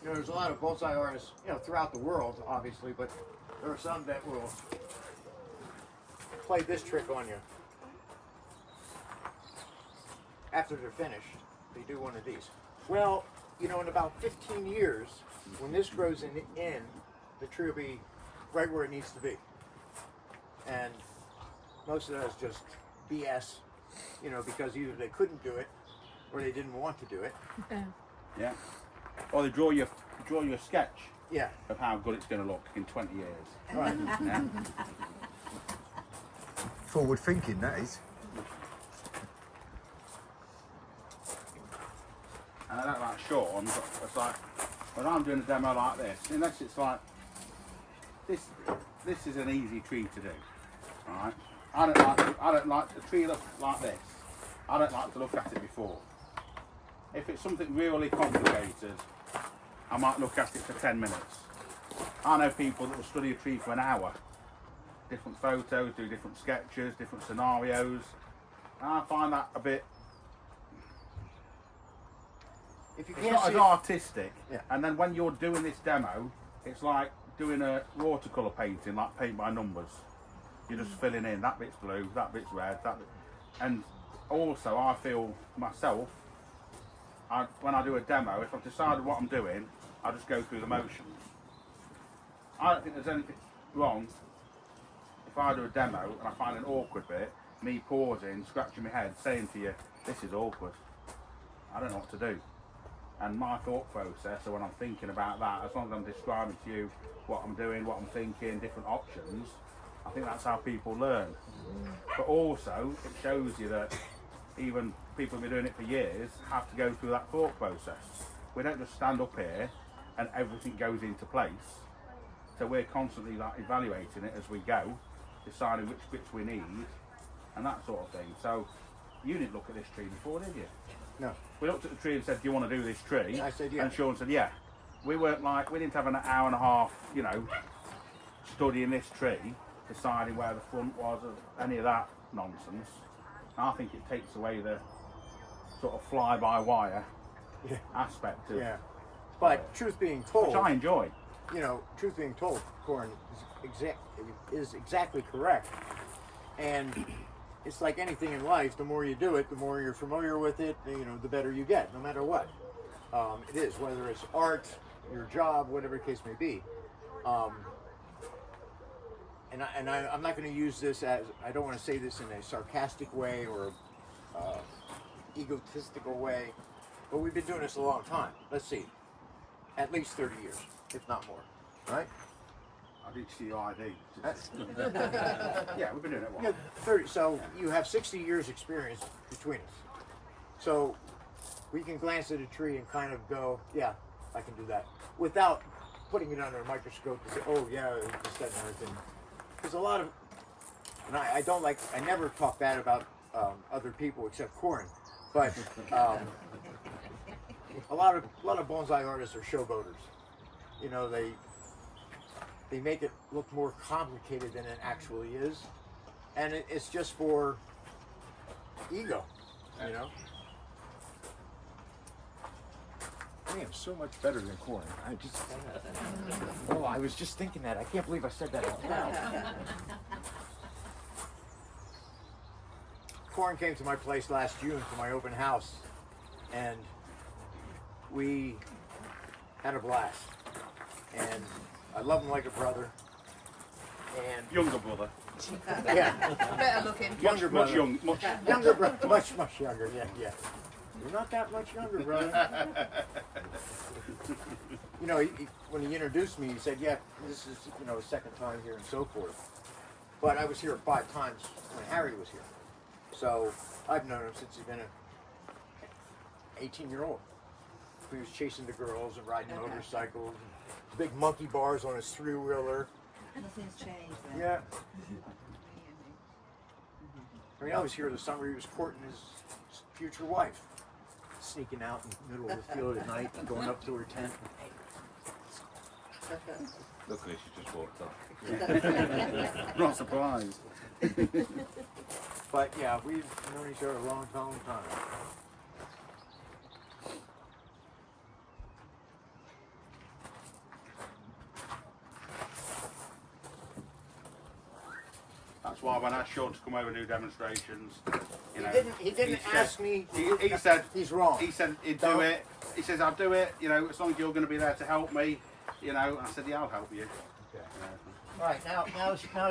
You know, there's a lot of bonsai artists, you know, throughout the world, obviously, but there are some that will play this trick on you. After they're finished, they do one of these. Well, you know, in about 15 years, when this grows in, the tree will be right where it needs to be. And most of that is just BS, you know, because either they couldn't do it or they didn't want to do it. Yeah. Or they draw you a sketch Yeah. of how good it's going to look in 20 years. Right. Yeah. Forward thinking, that is. And I don't like Shawn, but it's like, when I'm doing a demo like this, unless it's like this is an easy tree to do. Right? I don't like a tree like this. I don't like to look at it before. If it's something really complicated, I might look at it for 10 minutes. I know people that will study a tree for an hour. Different photos, do different sketches, different scenarios. And I find that a bit... If you It's can't not see as it, artistic. Yeah. And then when you're doing this demo, it's like doing a watercolour painting, like paint by numbers. You're just filling in, that bit's blue, that bit's red, that bit. And also I feel myself, when I do a demo, if I've decided what I'm doing, I just go through the motions. I don't think there's anything wrong if I do a demo and I find an awkward bit, me pausing, scratching my head, saying to you, this is awkward. I don't know what to do. And my thought process, so when I'm thinking about that, as long as I'm describing to you what I'm doing, what I'm thinking, different options, I think that's how people learn. But also, it shows you that even people who've been doing it for years have to go through that thought process. We don't just stand up here and everything goes into place. So we're constantly like evaluating it as we go, deciding which bits we need, and that sort of thing. So you didn't look at this tree before, did you? no. We looked at the tree and said, do you want to do this tree? I said, yeah. And Shawn said, yeah. We weren't like, we didn't have an hour and a half, you know, studying this tree, deciding where the front was, or any of that nonsense. I think it takes away the sort of fly-by-wire Yeah. aspect of Yeah. But truth being told, which I enjoy. you know, truth being told, Corin is exactly correct. And it's like anything in life, the more you do it, the more you're familiar with it, you know, the better you get, no matter what. It is, whether it's art, your job, whatever the case may be. I'm not going to use this as, I don't want to say this in a sarcastic way or egotistical way, but we've been doing this a long time. Let's see, at least 30 years, if not more, right? I did see your ID. Yeah, we've been doing it a while. Yeah, 30. So you have 60 years experience between us. So we can glance at a tree and kind of go, yeah, I can do that, without putting it under a microscope and say, oh yeah, this, that, and everything. There's a lot of, and I don't like, I never talk bad about other people except Corin, but a lot of bonsai artists are showboaters. You know, they make it look more complicated than it actually is, and it's just for ego, you know. I am so much better than Corin. I was just thinking that. I can't believe I said that out loud. Corin came to my place last June for my open house, and we had a blast. And I love him like a brother. And Younger brother. yeah, Better looking. younger Much brother. young, much. Younger brother, much younger. Yeah. You're not that much younger, brother. You know, when he introduced me, he said, "Yeah, this is his second time here and so forth." But I was here 5 times when Harry was here, so I've known him since he's been an 18-year-old. He was chasing the girls and riding motorcycles, and big monkey bars on his 3-wheeler. Nothing's changed then. Yeah. I mean, I was here the summer he was courting his future wife, sneaking out in the middle of the field at night and going up to her tent. Luckily, she just walked off. Not surprised. But yeah, we've known each other a long time. That's why when I asked Shawn to come over and do demonstrations, you know, He didn't ask me. He said He's wrong. He said he'd Don't. do it. He says I'll do it. You know, as long as you're going to be there to help me. You know, I said yeah, I'll help you. All right, now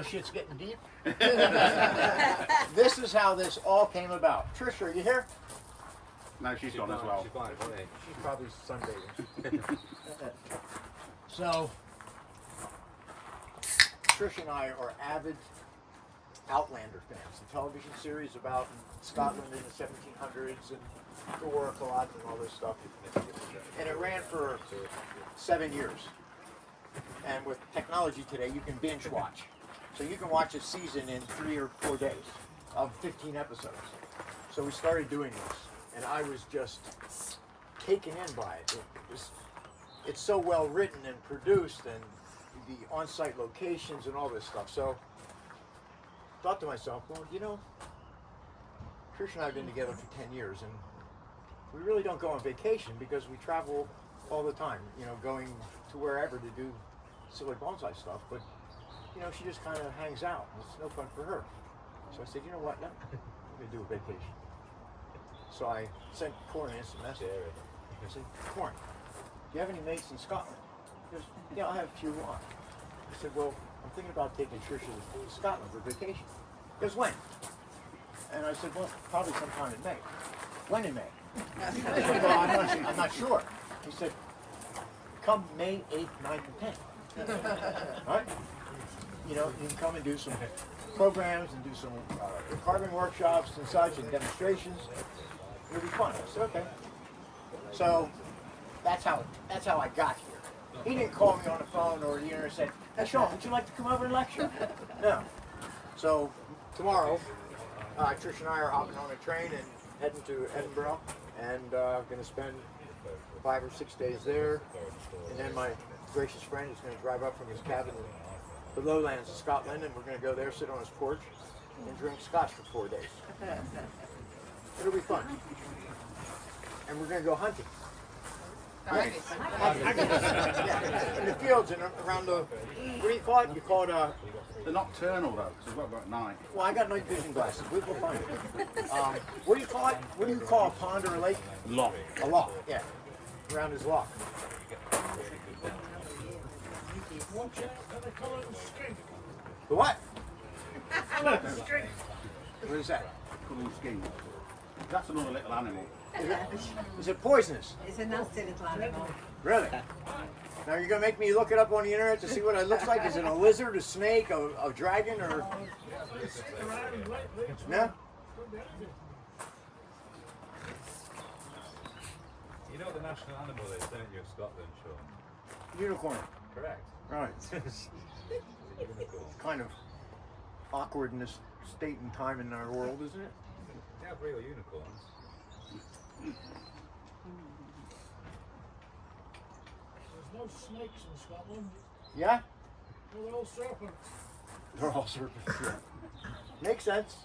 shit's getting deep. This is how this all came about. Trisha, are you here? No, she's gone as well. She's probably sunbathing. So, Trish and I are avid Outlander fans, the television series about Scotland in the 1700s and the oracles and all this stuff. And it ran for 7 years. And with technology today, you can binge watch. So you can watch a season in 3 or 4 days of 15 episodes. So we started doing this, and I was just taken in by it. It's so well written and produced, and the on-site locations and all this stuff. So I thought to myself, well, you know, Trish and I have been together for 10 years, and we really don't go on vacation because we travel all the time, you know, going to wherever to do silly bonsai stuff. But, you know, she just kind of hangs out. It's no fun for her. So I said, you know what, no, I'm going to do a vacation. So I sent Corin a message. I said, Corin, do you have any mates in Scotland? He goes, yeah, I have a few on. I said, well, I'm thinking about taking Tricia to Scotland for vacation. He goes, when? And I said, well, probably sometime in May. When in May? I said, well, I'm not sure. He said, come May 8th, 9th, and 10th. All right? You know, you can come and do some programs and do some carving workshops and such and demonstrations. It'll be fun. I said, okay. So that's how I got here. He didn't call me on the phone or the and said, hey Shawn, would you like to come over and lecture? No. So tomorrow, Trish and I are hopping on a train and heading to Edinburgh, and going to spend 5 or 6 days there. And then my gracious friend is going to drive up from his cabin in the lowlands of Scotland, and we're going to go there, sit on his porch, and drink scotch for 4 days. It'll be fun. And we're going to go hunting. Right. Yeah, in the fields and around the, what do you call it? You call it They're nocturnal though, because they've got to go at night. well, I got night vision glasses. We'll find it. What do you call it? What do you call a pond or a lake? Lock. A loch, yeah. Around his loch. Watch out for the colour skink. The what? What is that? Colour skin. That's another little animal. Is it poisonous? It's a nasty little animal. Really? Now you're gonna make me look it up on the internet to see what it looks like? Is it a lizard, a snake, a dragon, or no? You know what the national animal is, don't you, of Scotland, Shawn? Unicorn. Correct. Right. It's a unicorn. Kind of awkward in this state and time in our world, isn't it? They have real unicorns. There's no snakes in Scotland. Yeah? No, they're all serpents. They're all serpents. Yeah. Makes sense.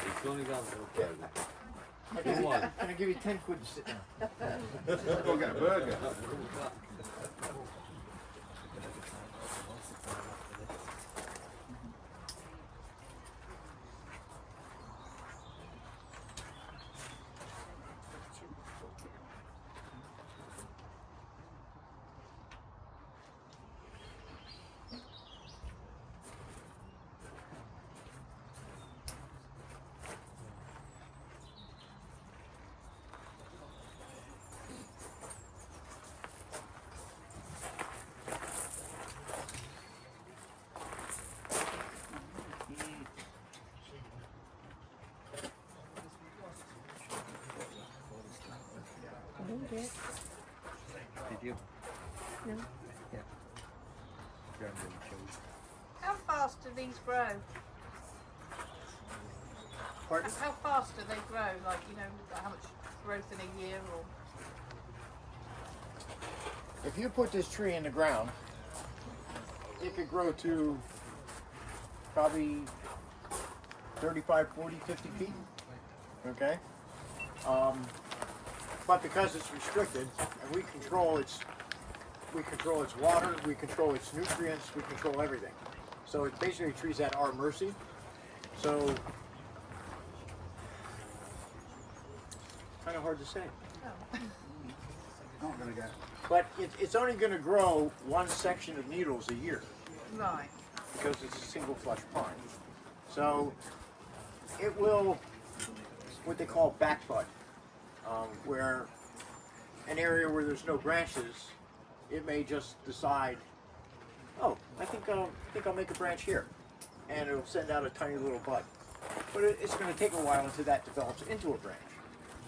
It's only got okay. Can I give you 10 quid to sit down? Go and get a burger. Did you? No. Yeah. How fast do these grow? Pardon? How fast do they grow? Like, you know, how much growth in a year or? If you put this tree in the ground, it could grow to probably 35, 40, 50 feet. Okay? But because it's restricted and we control its water, we control its nutrients, we control everything. So it's basically trees at our mercy. So kind of hard to say. Not going to get. But it's only going to grow one section of needles a year Right. because it's a single flush pine. So it will, what they call back bud, where an area where there's no branches, it may just decide, oh, I think I'll make a branch here, and it'll send out a tiny little bud. But it's going to take a while until that develops into a branch.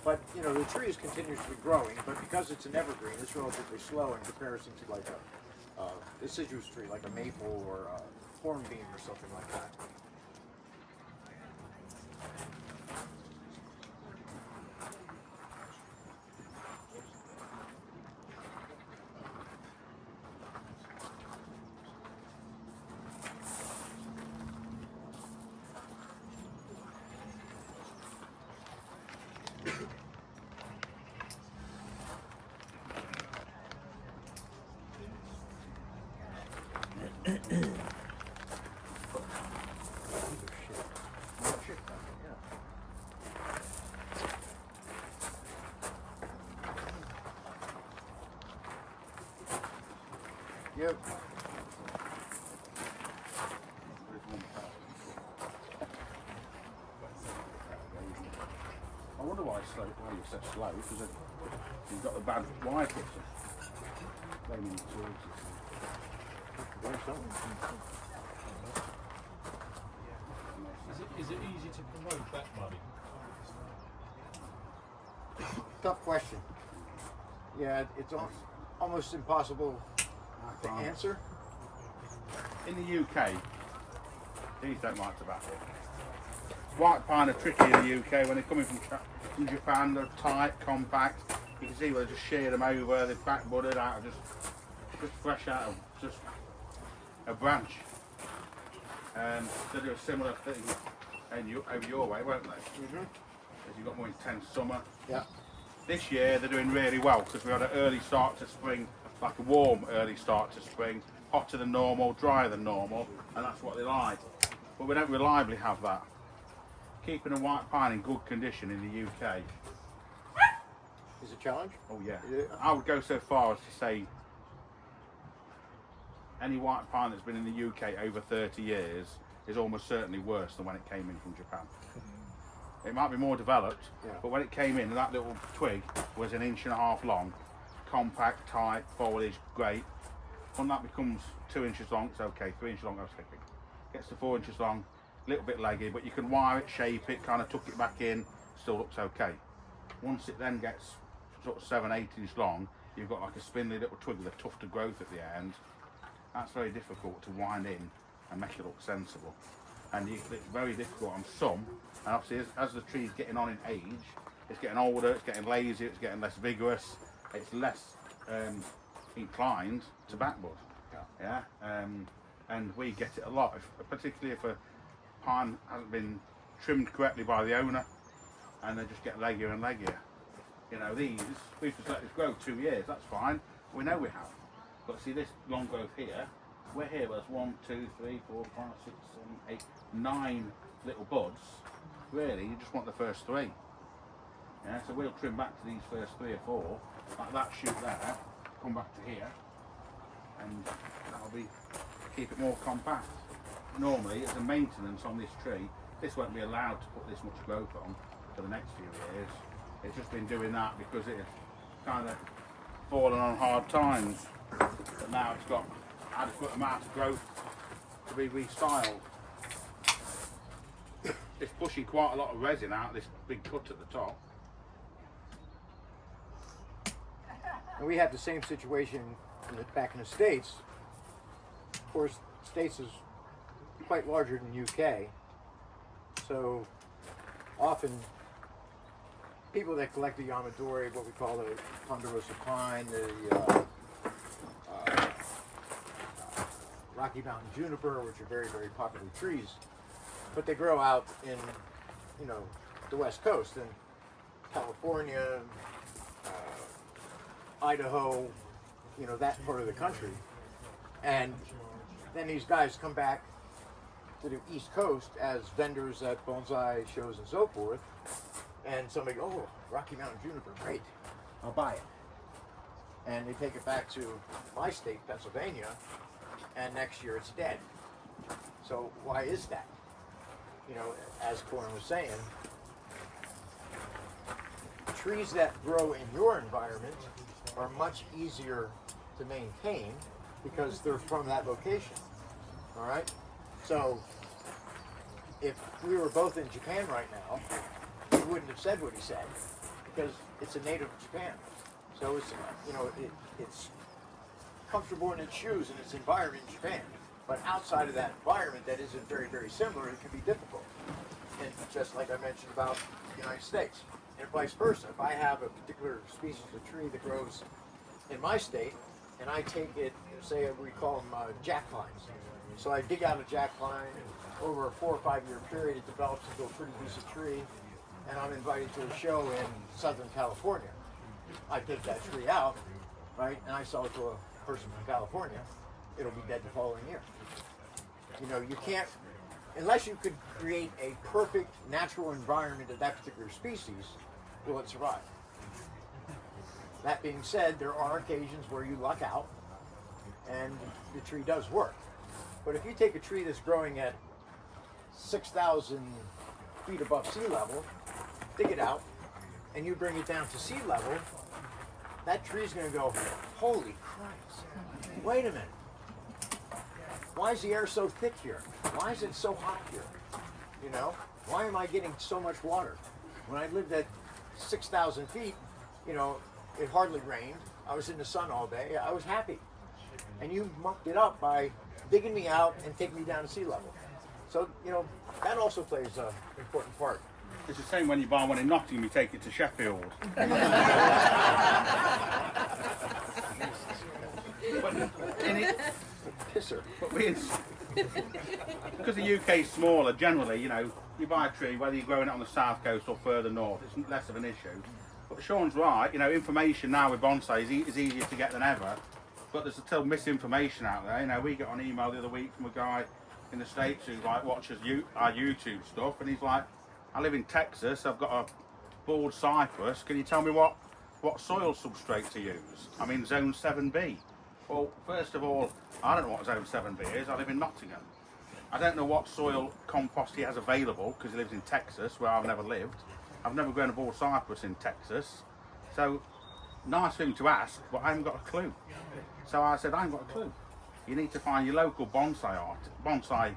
But you know, the tree is continuously growing, but because it's an evergreen, it's relatively slow in comparison to like a deciduous tree, like a maple or a hornbeam or something like that. Yep. I wonder why it's slow, why you're so slow, because you've got the bad wire cutter. Blaming the tools. Is it easy to promote that money? Tough question. Yeah, it's almost impossible to answer. In the UK, these don't like tobacco. White pine are tricky in the UK when they're coming from Japan. They're tight, compact. You can see where they just sheared them over. They're backbudded out of just fresh out of just a branch. They do a similar thing over your way, won't they? Mm-hmm. As you've got more intense summer. Yeah. This year they're doing really well because we had an early start to spring, like a warm early start to spring, hotter than normal, drier than normal, and that's what they like. But we don't reliably have that. Keeping a white pine in good condition in the UK is a challenge. Oh yeah. Yeah. I would go so far as to say any white pine that's been in the UK over 30 years is almost certainly worse than when it came in from Japan. It might be more developed, Yeah. but when it came in, that little twig was 1.5 inches long, compact, tight, foliage, great. When that becomes 2 inches long, it's okay. 3 inches long, I was thinking. Gets to 4 inches long, a little bit leggy, but you can wire it, shape it, kind of tuck it back in, still looks okay. Once it then gets sort of 7, 8 inches long, you've got like a spindly little twig with a tuft of growth at the end. That's very difficult to wind in and make it look sensible. And it's very difficult on some, and obviously as the tree's getting on in age, it's getting older, it's getting lazy, it's getting less vigorous, it's less inclined to backbud. Yeah. And we get it a lot, particularly if a pine hasn't been trimmed correctly by the owner, and they just get leggier and leggier. You know, these, we've just let this grow 2 years, that's fine. We know we have. But see this long growth here, we're here, there's 1, 2, 3, 4, 5, 6, 7, 8, 9 little buds. Really, you just want the first 3. Yeah, so we'll trim back to these first 3 or 4, like that shoot there, come back to here, and that'll be, keep it more compact. Normally, as a maintenance on this tree, this won't be allowed to put this much growth on for the next few years. It's just been doing that because it's kind of fallen on hard times. But now it's got adequate amount of growth to be restyled. It's pushing quite a lot of resin out this big cut at the top. And we have the same situation back in the States. Of course, States is quite larger than UK. So often people that collect the Yamadori, what we call the ponderosa pine, the Rocky Mountain juniper, which are very, very popular trees, but they grow out in, you know, the West Coast, in California, Idaho, you know, that part of the country. And then these guys come back to the East Coast as vendors at bonsai shows and so forth, and somebody goes, oh, Rocky Mountain juniper, great, I'll buy it. And they take it back to my state, Pennsylvania, and next year it's dead. So why is that? You know, as Corin was saying, trees that grow in your environment are much easier to maintain because they're from that location. All right? So if we were both in Japan right now, he wouldn't have said what he said because it's a native of Japan. So it's, you know, it's comfortable in its shoes and its environment in Japan. But outside of that environment that isn't very, very similar, it can be difficult. And just like I mentioned about the United States, and vice versa. If I have a particular species of tree that grows in my state, and I take it, say we call them jack pines. So I dig out a jack pine, and over a 4 or 5 year period, it develops into a pretty decent tree, and I'm invited to a show in Southern California. I take that tree out, right, and I sell it to a person from California. It'll be dead the following year. You know, you can't, unless you could create a perfect natural environment of that particular species, will it survive? That being said, there are occasions where you luck out and the tree does work. But if you take a tree that's growing at 6,000 feet above sea level, dig it out, and you bring it down to sea level, that tree's going to go, holy Christ, wait a minute. Why is the air so thick here? Why is it so hot here? You know, why am I getting so much water? When I lived at 6,000 feet, you know, it hardly rained. I was in the sun all day. I was happy. And you mucked it up by digging me out and taking me down to sea level. So, you know, that also plays an important part. It's the same when you buy one in Nottingham, you take it to Sheffield. But in it, Pisser. but because the UK is smaller, generally, you know, you buy a tree, whether you're growing it on the south coast or further north, it's less of an issue. But Shawn's right, you know, information now with bonsai is easier to get than ever, but there's still misinformation out there. You know, we got an email the other week from a guy in the States who like watches our YouTube stuff, and he's like, I live in Texas, I've got a bald cypress, can you tell me what soil substrate to use? I'm in zone 7B. Well, first of all, I don't know what zone 7B is, I live in Nottingham. I don't know what soil compost he has available because he lives in Texas where I've never lived. I've never grown a bald cypress in Texas. So, nice thing to ask, but I haven't got a clue. So I said, I haven't got a clue. You need to find your local bonsai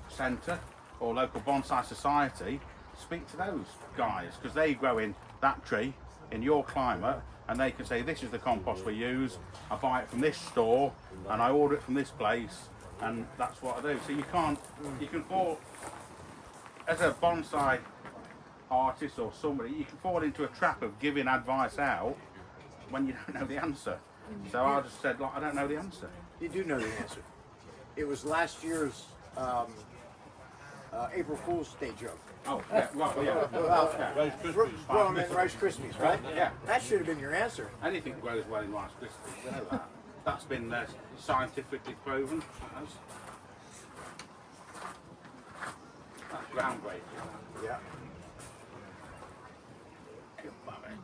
centre or local bonsai society. Speak to those guys because they grow in that tree in your climate, and they can say this is the compost we use. I buy it from this store and I order it from this place, and that's what I do. So you can fall as a bonsai artist or somebody, you can fall into a trap of giving advice out when you don't know the answer. So I just said, like, I don't know the answer. You do know the answer. It was last year's April Fool's Day joke. Oh, yeah, well, yeah. Rice Krispies. Growing in Rice Krispies, right? Yeah. That should have been your answer. Anything grows well in Rice Krispies, you know that. That's been scientifically proven. That's groundbreaking. Yeah. Good bummer.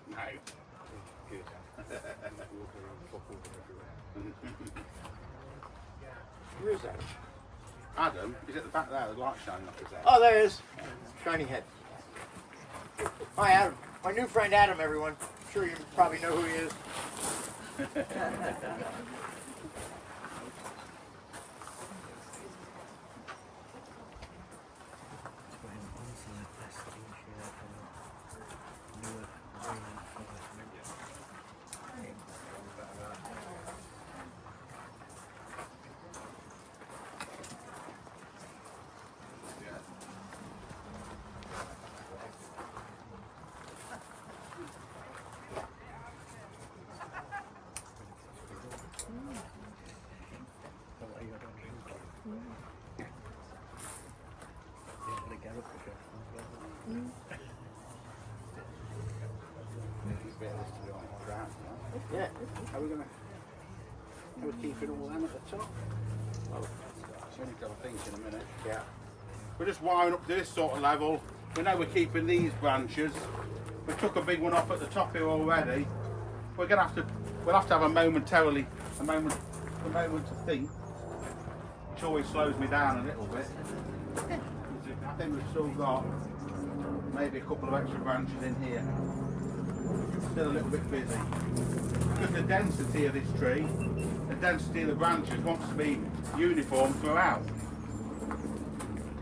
No. Where is that? Adam, he's at the back there, the light shining off his head. Oh, there he is. Shiny head. Hi, Adam. My new friend Adam, everyone. I'm sure you probably know who he is. Yeah. Are we keeping all them at the top? Well, it's only got a think in a minute. Yeah. We're just wiring up to this sort of level. We know we're keeping these branches. We took a big one off at the top here already. We'll have to have a moment to think, which always slows me down a little bit. I think we've still got maybe a couple of extra branches in here. Still a little bit busy. Because the density of this tree, the density of the branches wants to be uniform throughout.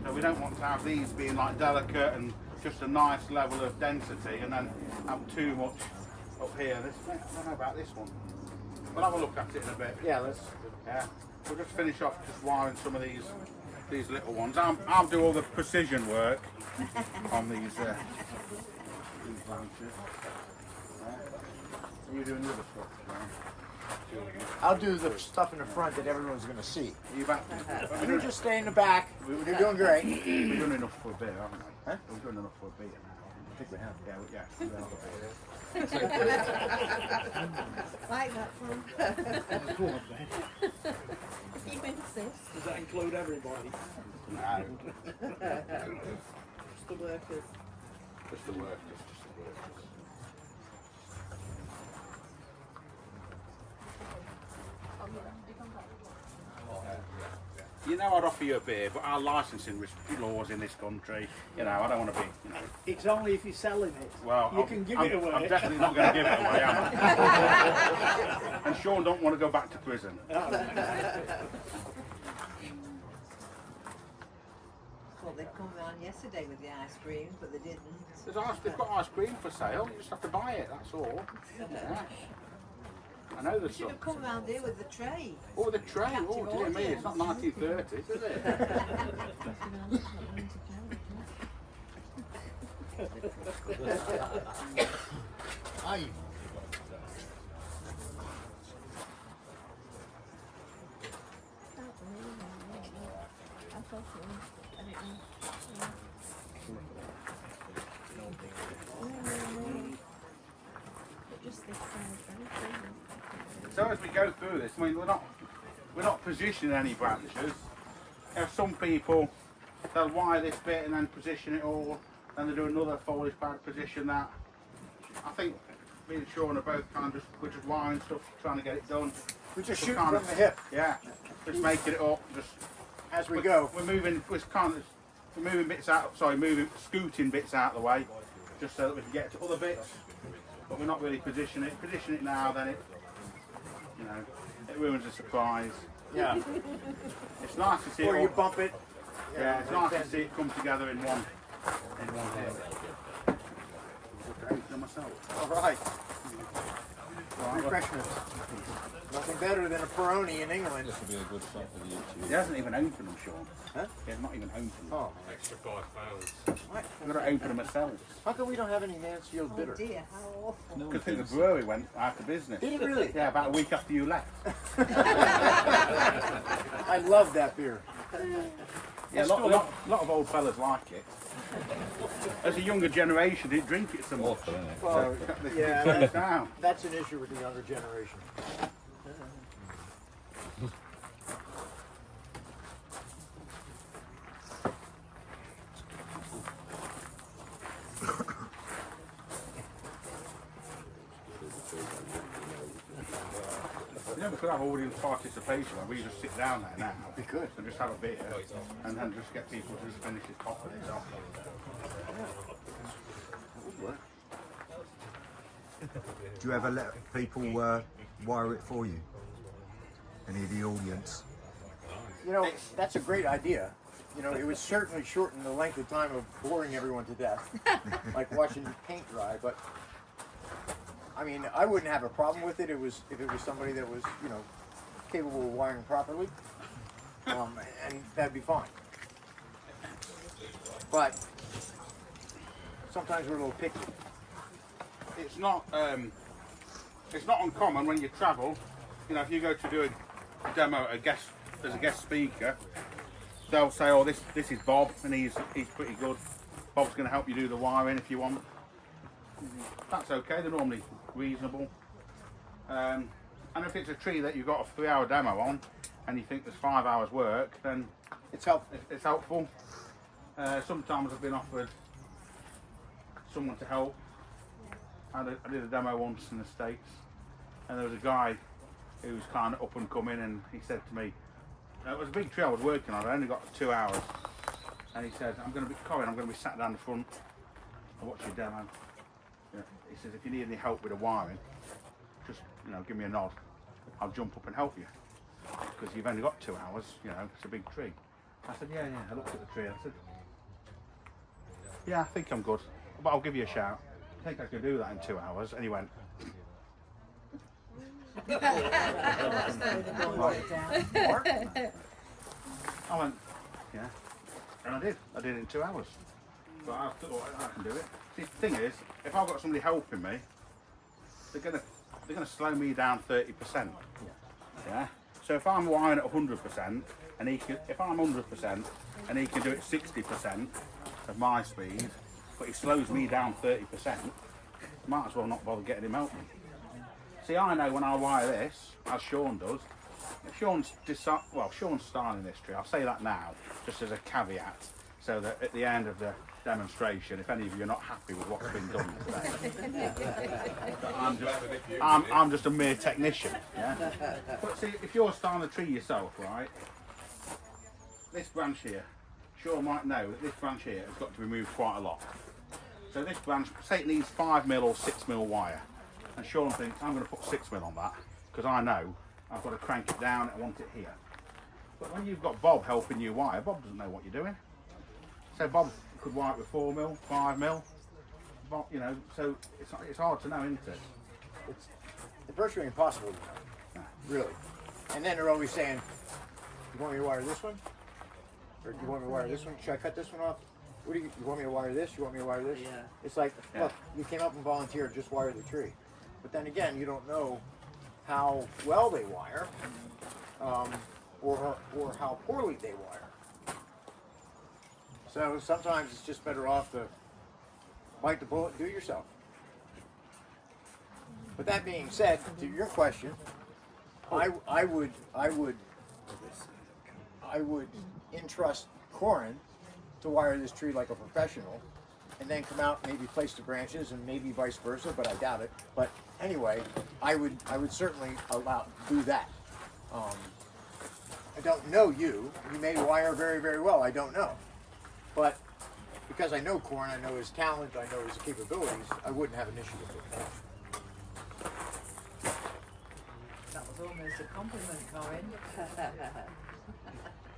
So we don't want to have these being like delicate and just a nice level of density and then have too much up here. I don't know about this one. We'll have a look at it in a bit. Yeah, let's. Yeah. We'll just finish off just wiring some of these little ones. I'll do all the precision work on these branches. Yeah. You doing the other stuff? I'll do the stuff in the front that everyone's going to see. Are you back? You just stay in the back. You're doing great. We're doing enough for a beer, haven't we? Huh? We're doing enough for a beer now. I think we have. Yeah, we're not a beer. Like that one. You insist. Does that include everybody? No, Just the workers. just the workers. You know, I'd offer you a beer, but our licensing laws in this country, you know, I don't want to be, you know. It's only if you're selling it. Well, You can give it away. I'm definitely not going to give it away, am I? And Shawn don't want to go back to prison. Well, they've come round yesterday with the ice cream, but they didn't. They've got ice cream for sale, you just have to buy it, that's all. Yeah. I know They there's should some. have come round here with the tray. Oh, the train, oh dear me, it's not 1930s, is it? Aye. So as we go through this, I mean, we're not positioning any branches. There are some people, they'll wire this bit and then position it all, then they do another foliage pad, position that. I think me and Shawn are both kind of we're just wiring stuff, trying to get it done. We're just We're shooting kind from of- the hip Yeah, just making it up. Just as we go. We're moving. We're moving bits out. Sorry, scooting bits out of the way, just so that we can get to other bits. But we're not really positioning it. Position it now, then it, you know, it ruins the surprise. Yeah. It's nice to see Or it. you All, bump it. yeah, it's nice to see it come together in one hit. Okay, myself. All right. Right, Refreshments. Nothing better than a Peroni in England. This would be a good shot for the YouTube. he hasn't even opened them, Shawn. Huh? He's not even opened them. Oh. Extra £5. What? We've got to open them ourselves. How come we don't have any Mansfield Oh bitter? dear, how awful. No Because the brewery went out of business. Did it really? Yeah, about a week after you left. I love that beer. Yeah, a lot of old fellas like it. As a younger generation, they drink it so much. Awful, isn't it? Well, They yeah, turn it down. that's an issue with the younger generation. You know, we could have audience participation where we just sit down there now. We could. And just have a beer and then just get people to just finish the top of it off. Do you ever let people wire it for you? Any of the audience? You know, that's a great idea. You know, it would certainly shorten the length of time of boring everyone to death, like watching paint dry. But I mean, I wouldn't have a problem with it. If it was somebody that was, you know, capable of wiring properly, and that'd be fine. But sometimes we're a little picky. It's not uncommon when you travel. You know, if you go to do a demo as a guest speaker, they'll say, "Oh, this is Bob, and he's pretty good. Bob's going to help you do the wiring if you want." That's okay. They're normally reasonable. And if it's a tree that you've got a 3-hour demo on, and you think there's 5 hours work, then It's helpful. it's helpful. Sometimes I've been offered someone to help. I did a demo once in the States, and there was a guy who was kind of up and coming, and he said to me, it was a big tree I was working on, I only got 2 hours, and he said, Corin, I'm going to be sat down the front and watch your demo. Yeah. He says, if you need any help with the wiring, just give me a nod, I'll jump up and help you, because you've only got 2 hours, it's a big tree. I said, yeah, I looked at the tree, I said, yeah, I think I'm good, but I'll give you a shout. I think I could do that in 2 hours. And he went, I went, yeah, and I did it in 2 hours. But I thought I can do it. See, the thing is, if I've got somebody helping me, they're gonna slow me down 30%. Yeah. So if I'm wiring at 100%, and if I'm 100%, and he can do it 60% of my speed, but he slows me down 30%, might as well not bother getting him help me. See, I know when I wire this, as Shawn does, Shawn's styling this tree. I'll say that now, just as a caveat, so that at the end of the demonstration, if any of you are not happy with what's been done today, I'm just a mere technician. Yeah. But see, if you're styling the tree yourself, right? This branch here, Shawn might know that this branch here has got to be moved quite a lot. So this branch, say it needs 5mm or 6mm wire, and Shawn thinks I'm going to put 6mm on that because I know I've got to crank it down. I want it here. But when you've got Bob helping you wire, Bob doesn't know what you're doing. So Bob could wire it with 4mm, 5mm. Bob, so it's hard to know, isn't it? It's virtually impossible to know, really. And then they're always saying, "You want me to wire this one? Or do you want me to wire this one? Should I cut this one off? What do you want me to wire this? You want me to wire this?" Yeah. It's like, look, you came up and volunteered, just wire the tree. But then again, you don't know how well they wire, or how poorly they wire. So sometimes it's just better off to bite the bullet and do it yourself. But that being said, to your question, I would entrust Corin to wire this tree like a professional, and then come out and maybe place the branches, and maybe vice versa, but I doubt it. But anyway, I would certainly do that. I don't know you. You may wire very, very well. I don't know. But because I know Corin, I know his talent, I know his capabilities, I wouldn't have an issue with it. That was almost a compliment, Corin.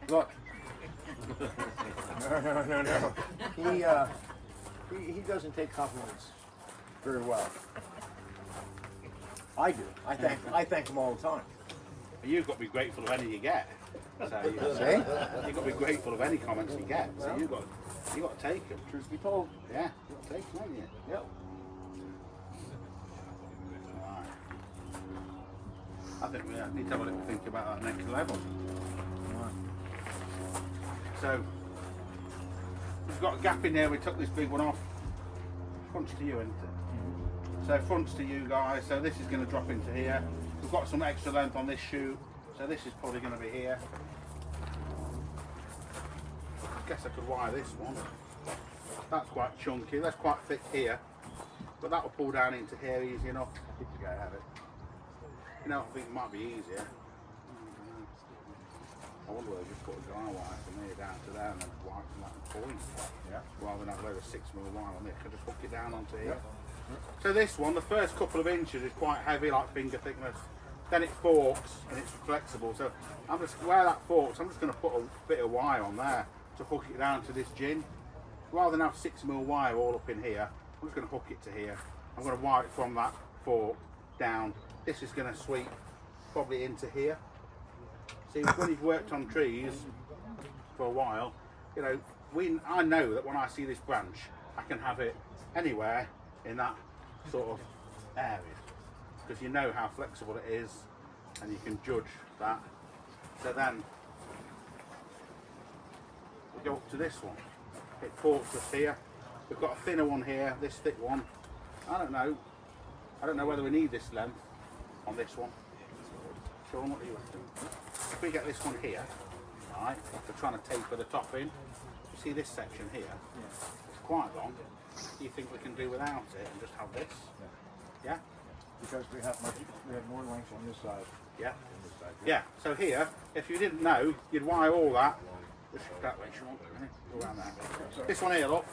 Look. No. He doesn't take compliments very well. I do. I thank him all the time. You've got to be grateful of any you get. So you've got to be grateful of any comments you get. So you've got to take them. Truth be told. Yeah, you've got to take them, haven't you? Yep. Right. I think we need to have a little think about that next level. So we've got a gap in there. We took this big one off. Fronts to you, isn't it? So fronts to you guys. So this is going to drop into here. We've got some extra length on this shoot, so this is probably going to be here. I guess I could wire this one. That's quite chunky. That's quite thick here, but that will pull down into here easy enough. I think you go have it. I think it might be easier. I wonder whether I just put a guy wire from here down to there and then wire from that point. Yeah. Rather than have a load of 6mm wire on it, I could just hook it down onto here. Yeah. So this one, the first couple of inches is quite heavy, like finger thickness. Then it forks and it's flexible. So where that forks, I'm just going to put a bit of wire on there to hook it down to this gin. Rather than have 6mm wire all up in here, I'm just going to hook it to here. I'm going to wire it from that fork down. This is going to sweep probably into here. See, when you've worked on trees for a while, I know that when I see this branch, I can have it anywhere in that sort of area, because you know how flexible it is, and you can judge that. So then we go up to this one. It forks us here. We've got a thinner one here, this thick one. I don't know whether we need this length. on this one. Shawn, what do you reckon? If we get this one here, right, we're trying to taper the top in. You see this section here? It's quite long. Do you think we can do without it and just have this? Yeah? Because we have more length on this side. Yeah. Yeah. So here, if you didn't know, you'd wire all that. Just that way, Shawn. Go around that. This one here, look.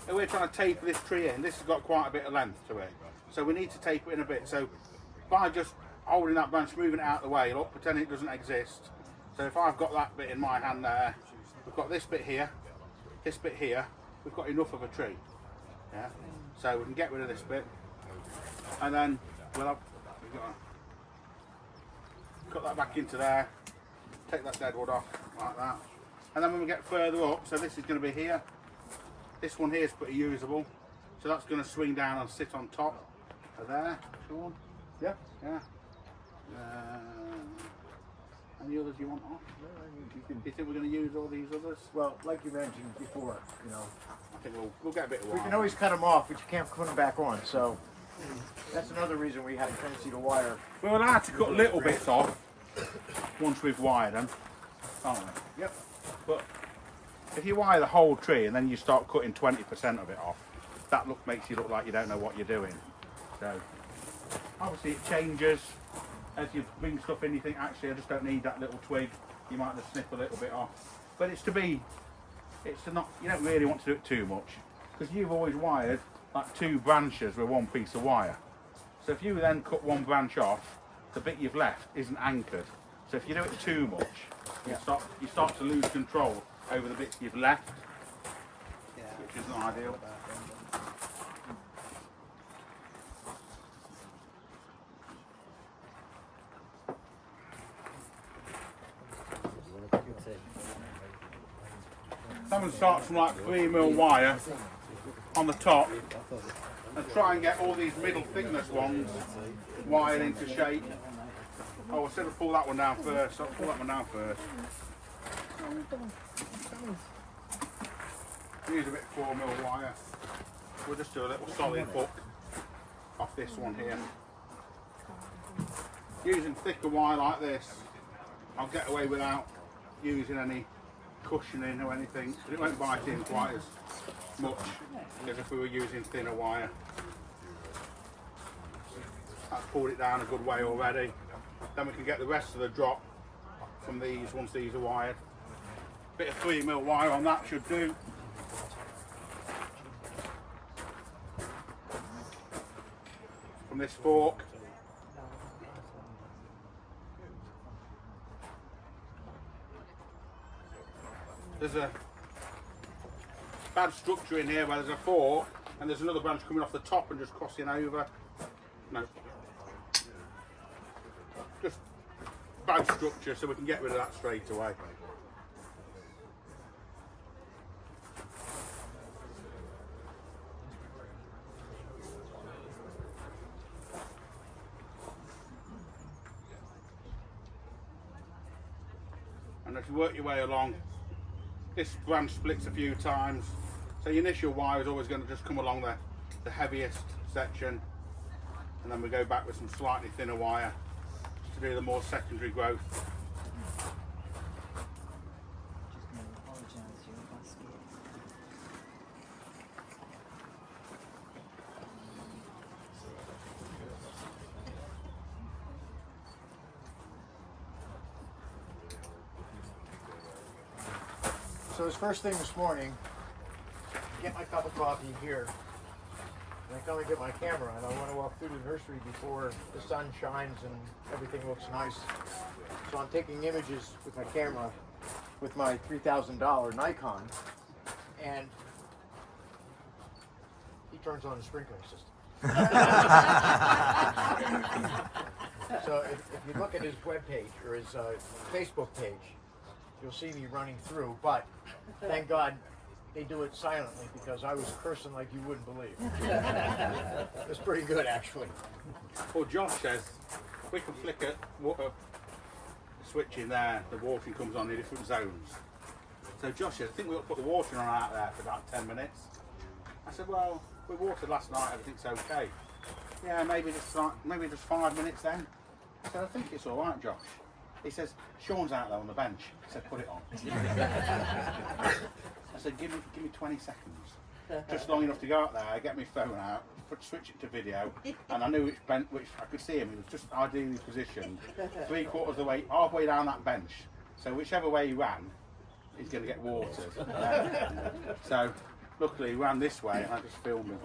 And we're trying to taper this tree in. This has got quite a bit of length to it. So we need to taper it in a bit. So by just holding that branch, moving it out of the way, look, pretending it doesn't exist. So if I've got that bit in my hand there, we've got this bit here, we've got enough of a tree. Yeah. So we can get rid of this bit. And then we'll have, we've got to cut that back into there, take that deadwood off like that. And then when we get further up, so this is going to be here. This one here is pretty usable. So that's going to swing down and sit on top of there. Shawn? Yeah. Yeah. Any others you want off? Do you think we're going to use all these others? Well, like you mentioned before, you know, I think we'll get a bit of we wire. can always cut them off, but you can't put them back on. So that's another reason we have a tendency to wire. We're allowed to cut little bits off once we've wired them, aren't we? Yep. But if you wire the whole tree and then you start cutting 20% of it off, that makes you look like you don't know what you're doing. So obviously it changes as you bring stuff in. You think, actually, I just don't need that little twig. You might just snip a little bit off. But it's to not. You don't really want to do it too much because you've always wired like 2 branches with one piece of wire. So if you then cut one branch off, the bit you've left isn't anchored. So if you do it too much, you start to lose control over the bits you've left, which isn't ideal. Someone starts from like 3mm wire on the top and try and get all these middle thickness ones wired into shape. Oh, I said I'll pull that one down first. I'll pull that one down first. Use a bit of 4mm wire. We'll just do a little solid hook off this one here. Using thicker wire like this, I'll get away without using any cushioning or anything. It won't bite in quite as much as if we were using thinner wire. That's pulled it down a good way already. Then we can get the rest of the drop from these once these are wired. Bit of 3mm wire on that should do. From this fork. There's a bad structure in here where there's a fork and there's another branch coming off the top and just crossing over. No. Just bad structure, so we can get rid of that straight away. And as you work your way along, this branch splits a few times, so your initial wire is always going to just come along the heaviest section, and then we go back with some slightly thinner wire to do the more secondary growth. So this first thing this morning, get my cup of coffee here, and I come and get my camera, and I want to walk through the nursery before the sun shines and everything looks nice. So I'm taking images with my camera, with my $3,000 Nikon, and he turns on the sprinkler system. So if you look at his webpage or his Facebook page, you'll see me running through, but thank God they do it silently because I was cursing like you wouldn't believe. It was pretty good, actually. Well, Josh says we can flick a switch in there, the watering comes on in different zones. So Josh says, I think we'll put the watering on out there for about 10 minutes. I said, well, We watered last night, everything's okay. Yeah, maybe just 5 minutes then. I said, I think it's all right, Josh. He says, Shawn's out there on the bench. I said, put it on. I said, give me 20 seconds. Just long enough to go out there, get my phone out, switch it to video, and I knew which I could see him. He was just ideally positioned, 3/4 of the way, halfway down that bench. So whichever way he ran, he's going to get watered. So luckily he ran this way, and I just filmed him.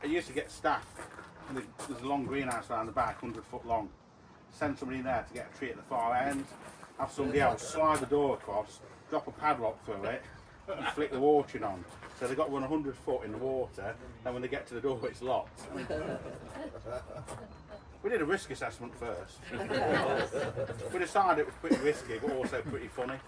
I used to get staff. There's a long greenhouse around the back, 100 foot long. Send somebody in there to get a tree at the far end. Have somebody else slide the door across, drop a padlock through it, and flick the watering on. So they've got to run 100 foot in the water, and when they get to the door, it's locked. I mean, we did a risk assessment first. We decided it was pretty risky, but also pretty funny.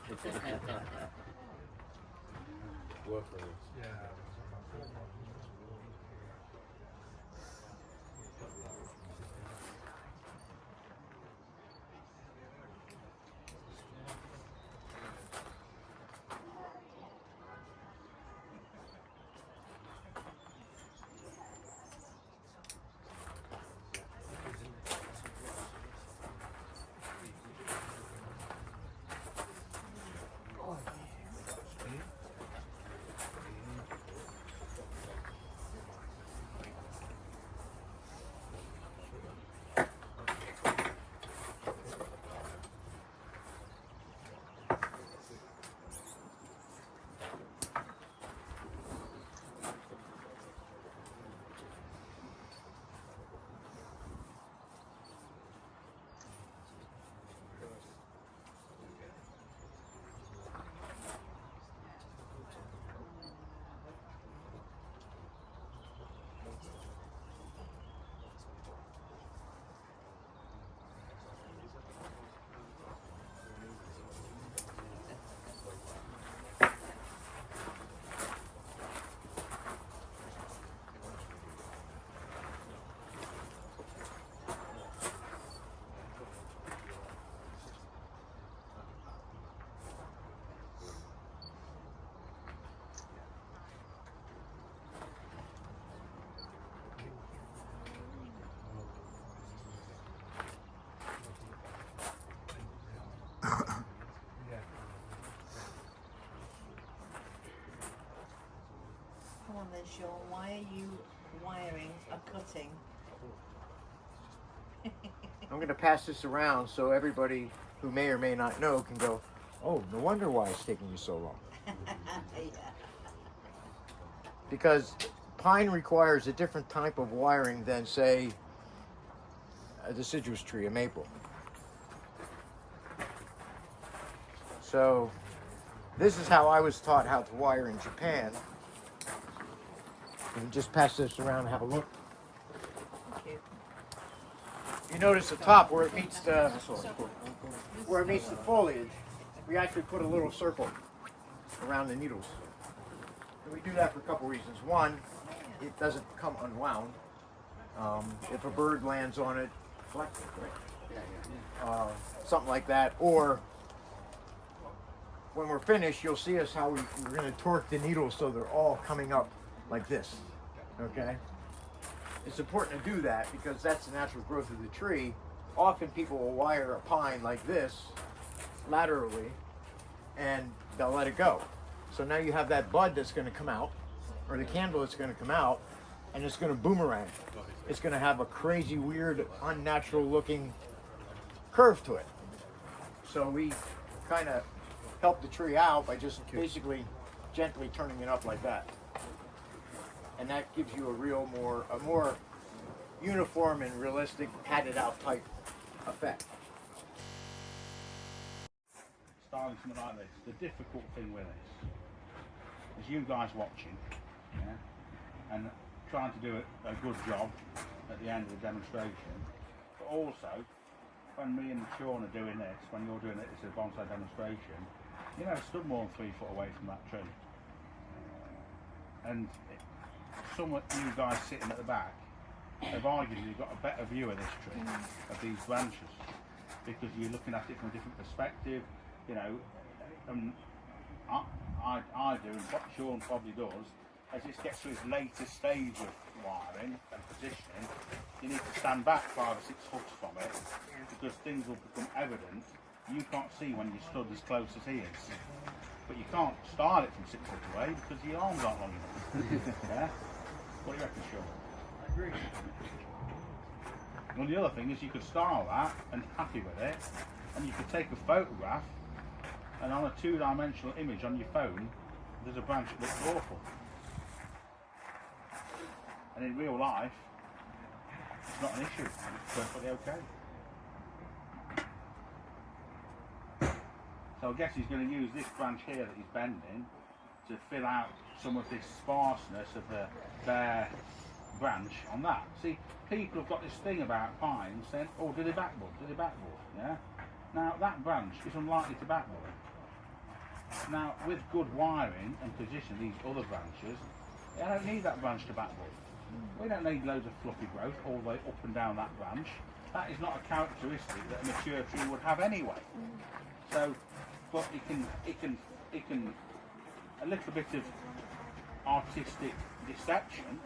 Come on then, Shawn, why are you wiring a cutting? I'm going to pass this around so everybody who may or may not know can go, oh, no wonder why it's taking you so long. Yeah. Because pine requires a different type of wiring than, say, a deciduous tree, a maple. So this is how I was taught how to wire in Japan. You can just pass this around and have a look. Thank you. You notice the top where it meets the foliage, we actually put a little circle around the needles. And we do that for a couple reasons. One, it doesn't come unwound. If a bird lands on it, flex it, right? Something like that. Or when we're finished, you'll see us how we're going to torque the needles so they're all coming up like this. Okay? It's important to do that because that's the natural growth of the tree. Often people will wire a pine like this laterally and they'll let it go. So now you have that bud that's going to come out, or the candle that's going to come out, and it's going to boomerang. It's going to have a crazy, weird, unnatural looking curve to it. So we kind of help the tree out by just basically gently turning it up like that. And that gives you a more uniform and realistic, padded out type effect. Starting something like this, the difficult thing with this is you guys watching, yeah, and trying to do a good job at the end of the demonstration, but also when me and Shawn are doing this, when you're doing it, it's a bonsai demonstration, you know, stood more than 3 foot away from that tree. And some of you guys sitting at the back have arguably got a better view of this tree, of these branches, because you're looking at it from a different perspective, you know. I do, and what Shawn probably does, as this gets to its latest stage of wiring and positioning, you need to stand back 5 or 6 foot from it, because things will become evident you can't see when you stood as close as he is. But you can't style it from 6 foot away because your arms aren't long enough. Yeah? What do you reckon, Shawn? I agree. Well, the other thing is you could style that and happy with it, and you could take a photograph, and on a 2-dimensional image on your phone, there's a branch that looks awful. And in real life, it's not an issue. It's perfectly okay. So I guess he's going to use this branch here that he's bending to fill out some of this sparseness of the bare branch on that. See, people have got this thing about pines saying, oh, do they backboard, yeah? Now, that branch is unlikely to backboard. Now, with good wiring and position, these other branches, I don't need that branch to backboard. We don't need loads of fluffy growth all the way up and down that branch. That is not a characteristic that a mature tree would have anyway. So, but it can, a little bit of artistic deception,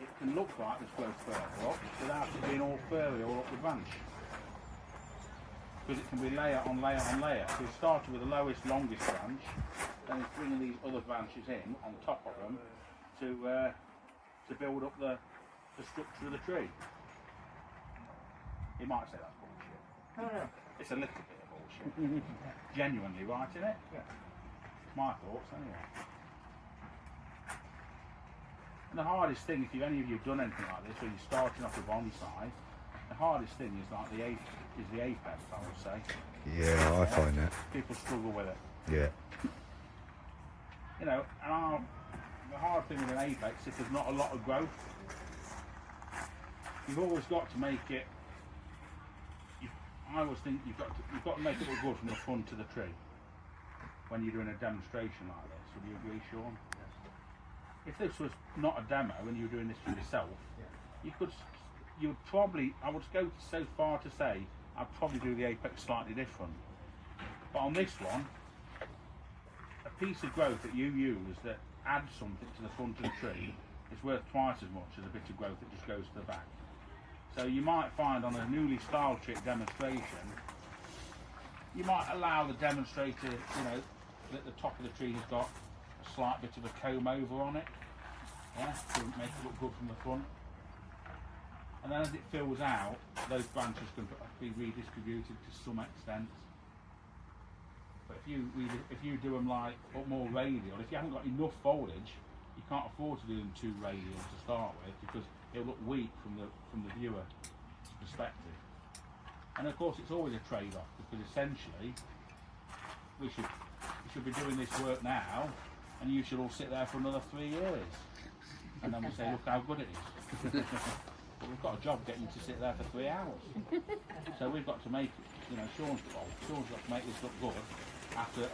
it can look like there's growth further up without it being all furry all up the branch. Because it can be layer on layer on layer. So it started with the lowest, longest branch, then it's bringing these other branches in on top of them to build up the structure of the tree. You might say that's bullshit. No. It's a little bit of bullshit. Genuinely right, isn't it? Yeah. My thoughts anyway. And the hardest thing, if any of you have done anything like this, or you're starting off with bonsai, the hardest thing is like the apex, I would say. Yeah, I find that. People struggle with it. Yeah. You know, and the hard thing with an apex, if there's not a lot of growth, you've always got to make it. I always think you've got to make it look good from the front to the tree when you're doing a demonstration like this. Would you agree, Shawn? Yes. If this was not a demo and you were doing this for yourself, you would probably, I would go so far to say, I'd probably do the apex slightly different. But on this one, a piece of growth that you use that adds something to the front of the tree is worth twice as much as a bit of growth that just goes to the back. So you might find on a newly styled trick demonstration, you might allow the demonstrator, that the top of the tree has got a slight bit of a comb over on it, yeah, to make it look good from the front. And then as it fills out, those branches can be redistributed to some extent. But if you do them like more radial, if you haven't got enough foliage, you can't afford to do them too radial to start with because it'll look weak from the viewer's perspective. And of course, it's always a trade-off because essentially we should be doing this work now, and you should all sit there for another 3 years, and then we say, look how good it is. But we've got a job getting you to sit there for 3 hours. So we've got to make it, Shawn's got to make this look good after a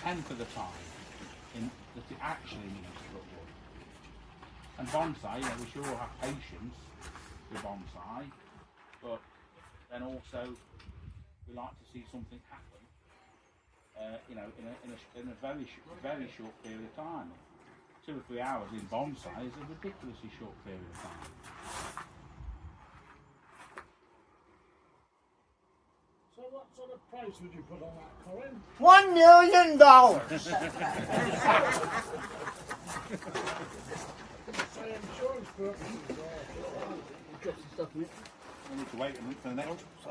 tenth of the time that it actually needs to look good. And bonsai, we should all have patience with bonsai, but then also we like to see something happen, in a very short period of time. 2 or 3 hours in bonsai is a ridiculously short period of time. So what sort of price would you put on that, Corin? $1 million! Say insurance purposes or... We need to wait a minute for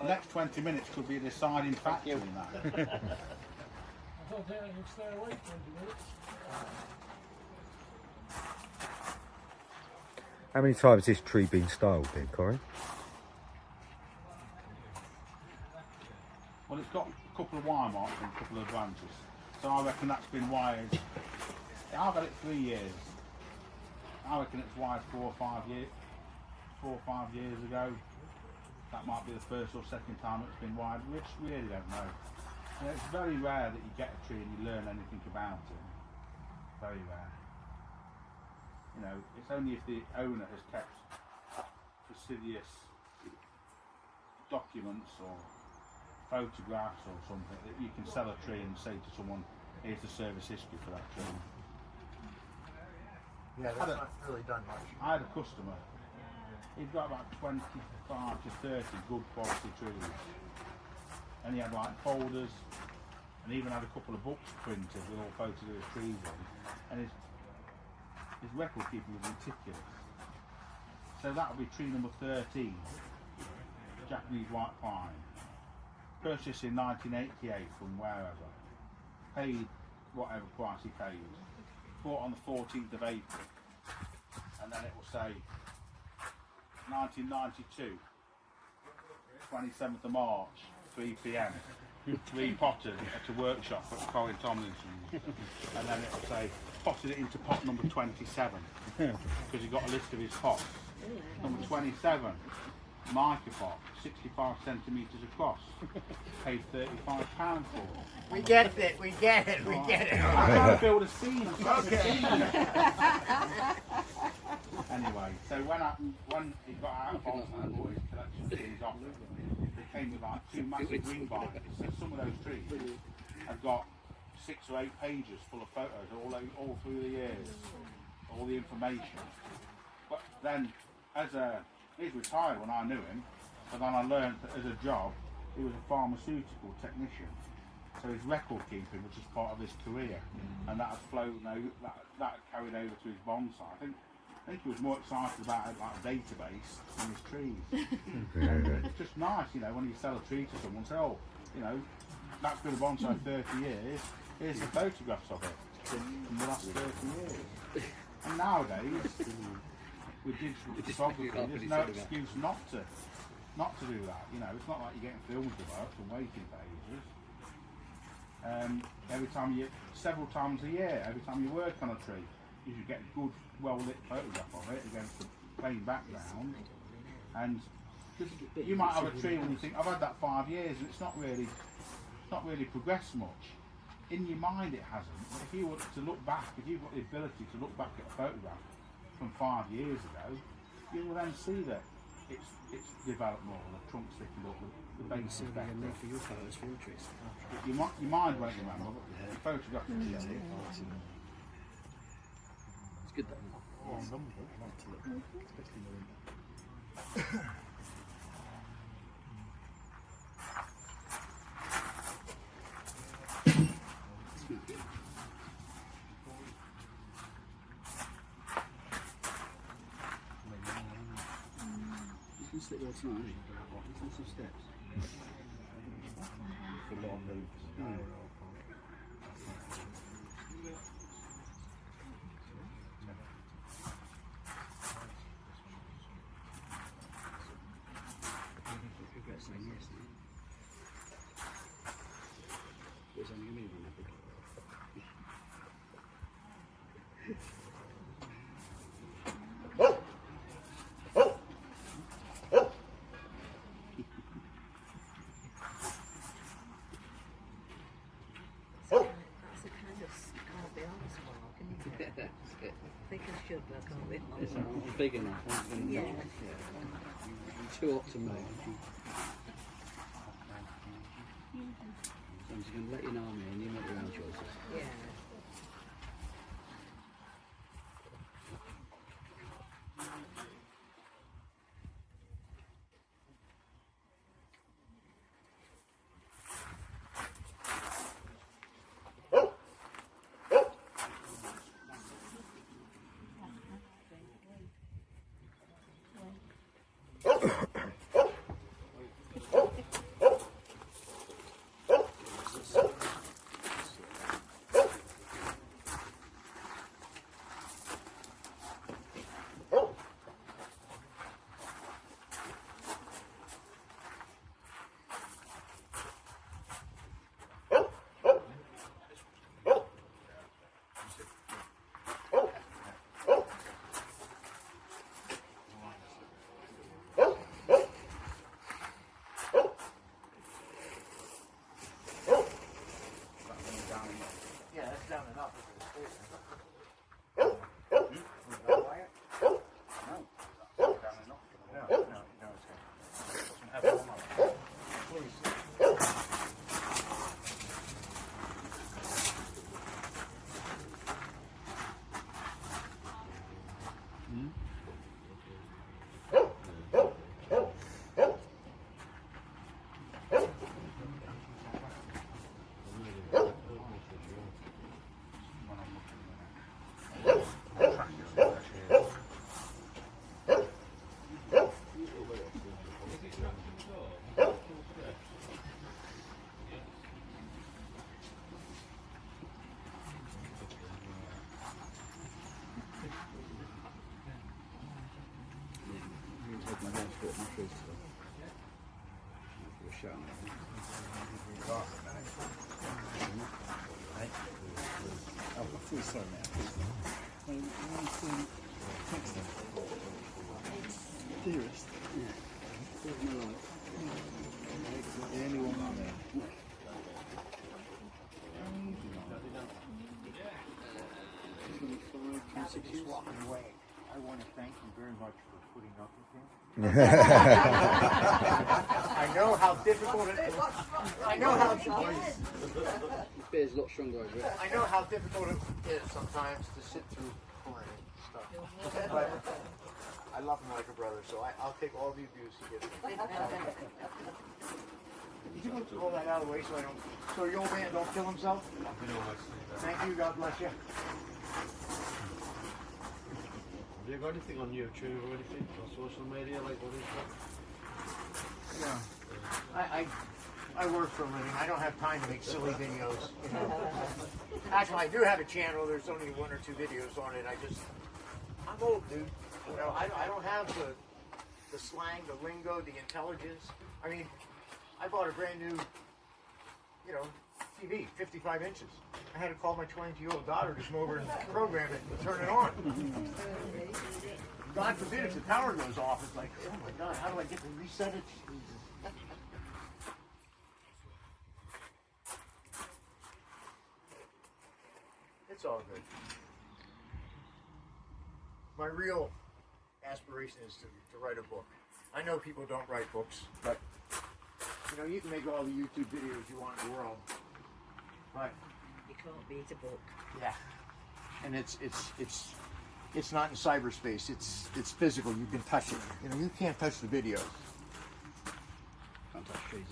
the next 20 minutes could be a deciding factor in that. I don't think I can stay awake 20 minutes. How many times has this tree been styled then, Corin? Well, it's got a couple of wire marks and a couple of branches. So I reckon that's been wired. I've had it 3 years. I reckon it's wired 4 or 5 years ago. That might be the first or second time it's been wired. We just really don't know. It's very rare that you get a tree and you learn anything about it. Very rare. It's only if the owner has kept fastidious documents or photographs or something that you can sell a tree and say to someone, Here's the service history for that tree. Yeah, that's not really done much. I had a customer, he'd got about 25 to 30 good quality trees. And he had like folders, and even had a couple of books printed with all photos of his trees on. And his record keeping was meticulous. So that would be tree number 13, Japanese white pine. Purchased in 1988 from wherever. Paid whatever price he paid. Bought on the 14th of April. And then it will say 1992, 27th of March, 3 p.m. Repotted at a workshop at Corin and then it will say potted it into pot number 27 because he got a list of his pots. Number 27, mica pot, 65 centimetres across, paid £35 for it. We get it, we get it, we get it. I'm trying to build a scene. Okay. Anyway, so when he got out of Bonsai and bought his collection from his office, they came with like 2 massive green binders. So some of those trees have got 6 or 8 pages full of photos all through the years, all the information. But then, he's retired when I knew him, but then I learned that as a job, he was a pharmaceutical technician. So his record keeping was just part of his career, and that has flown over, that carried over to his bonsai. I think he was more excited about like a database than his trees. It's just nice, you know, when you sell a tree to someone, say, oh, you know, that's been a bonsai 30 years. Here's the photographs of it from the last 30 years. And nowadays, with digital photography, there's no excuse not to do that. You know, it's not like you're getting films developed and waiting for ages. Several times a year, every time you work on a tree, you should get a good, well-lit photograph of it against a plain background. And you might have a tree when you think, I've had that 5 years and it's not really progressed much. In your mind it hasn't, but if you were to look back, if you've got the ability to look back at a photograph from 5 years ago, you will then see that it's developed more, the trunk's thickened up, the base is better. For your photos for your trees. Your mind won't remember, but the photograph will tell you. It's good though. I like to look, especially in the winter. You can slip there tonight, you can some steps. For long moves. Regret saying yes now. It was only me when I did. That's a kind of can't be honest mark, isn't it? That's it. I think I should, but I can't be honest. It's big enough. Yeah. You're too optimal. So I'm just going to let you know me and you make your own choices. Yeah. Dearest. Anyone there? After just walking away, I want to thank you very much for putting up with him. I know how difficult it is. I know how Beer's a lot stronger over it. I know how difficult it is sometimes to sit through Corin stuff. But I love him like a brother, so I'll take all the abuse he gives me. Did you want to roll that out of the way so your old man don't kill himself? Thank you, God bless you. Have you got anything on YouTube or anything? Or social media, like what is that? Yeah. I work for a living. I don't have time to make silly videos. You know. Actually, I do have a channel. There's only 1 or 2 videos on it. I'm old, dude. You know, I don't have the slang, the lingo, the intelligence. I mean, I bought a brand new, TV, 55 inches. I had to call my 22-year-old daughter to come over and program it and turn it on. God forbid if the power goes off, it's like, oh my God, how do I get to reset it? It's all good. My real aspiration is to write a book. I know people don't write books, but you can make all the YouTube videos you want in the world, but You can't beat a book. yeah, and it's not in cyberspace. It's physical. You can touch it. You can't touch the videos. Can't touch trees.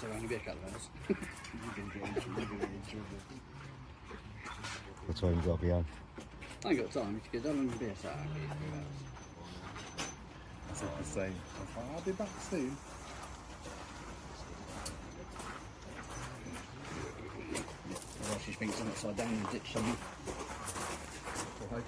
So only be a couple of hours. What time you got to be on? I ain't got time to get done and be a Saturday. I said the same. I'll be back soon. Well, she thinks I'm upside down and ditch something. Still hoping.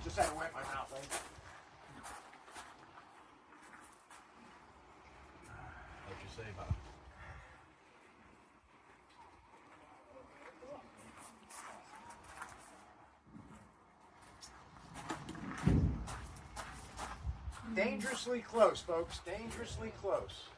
Just had to wipe my mouth, like. How'd you say that? Dangerously close, folks. Dangerously close.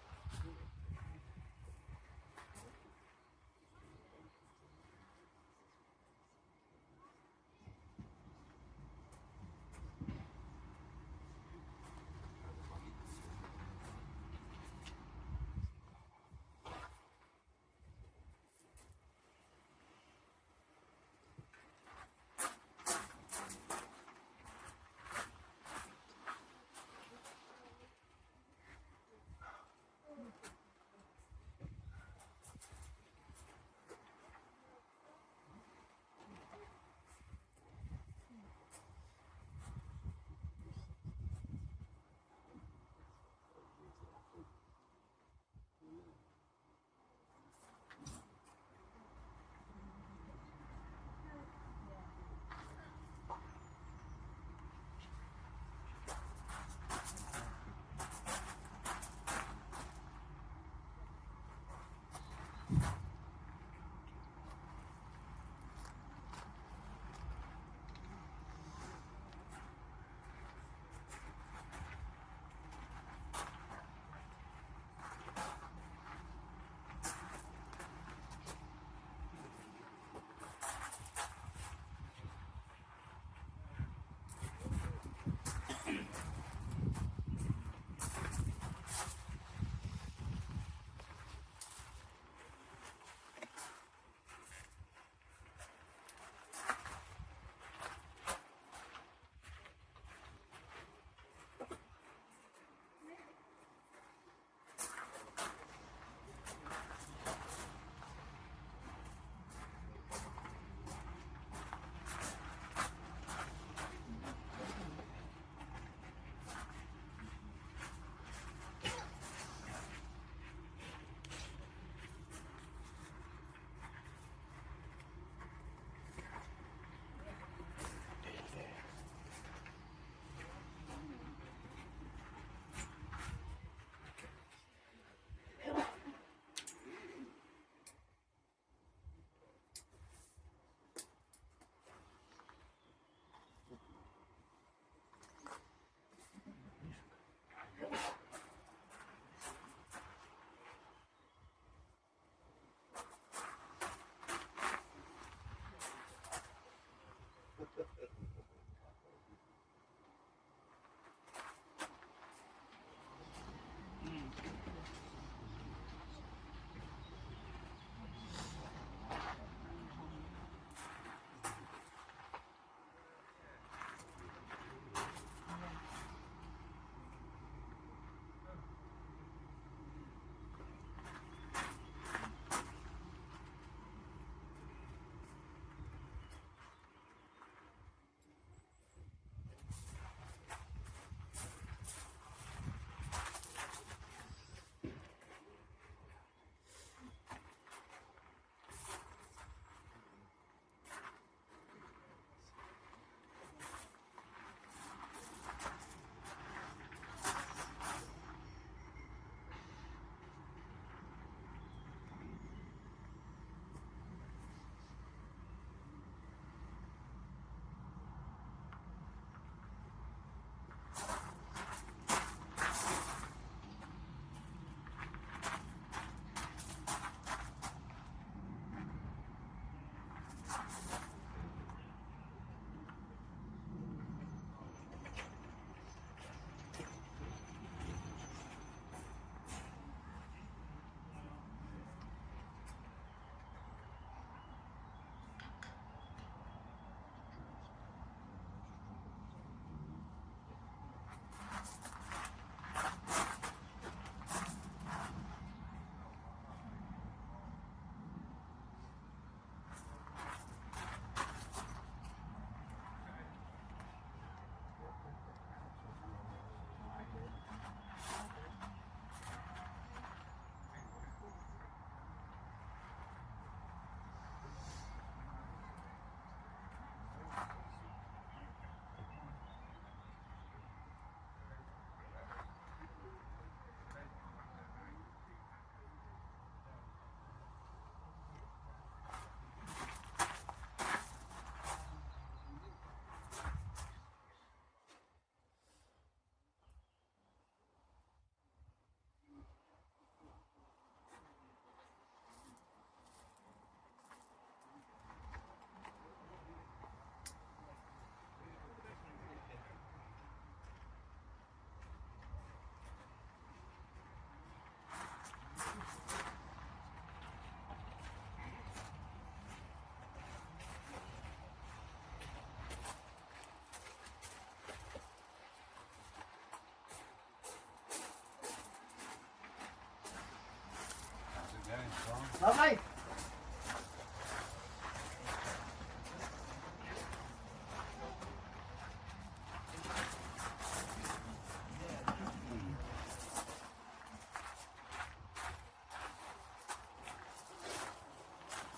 Lovely.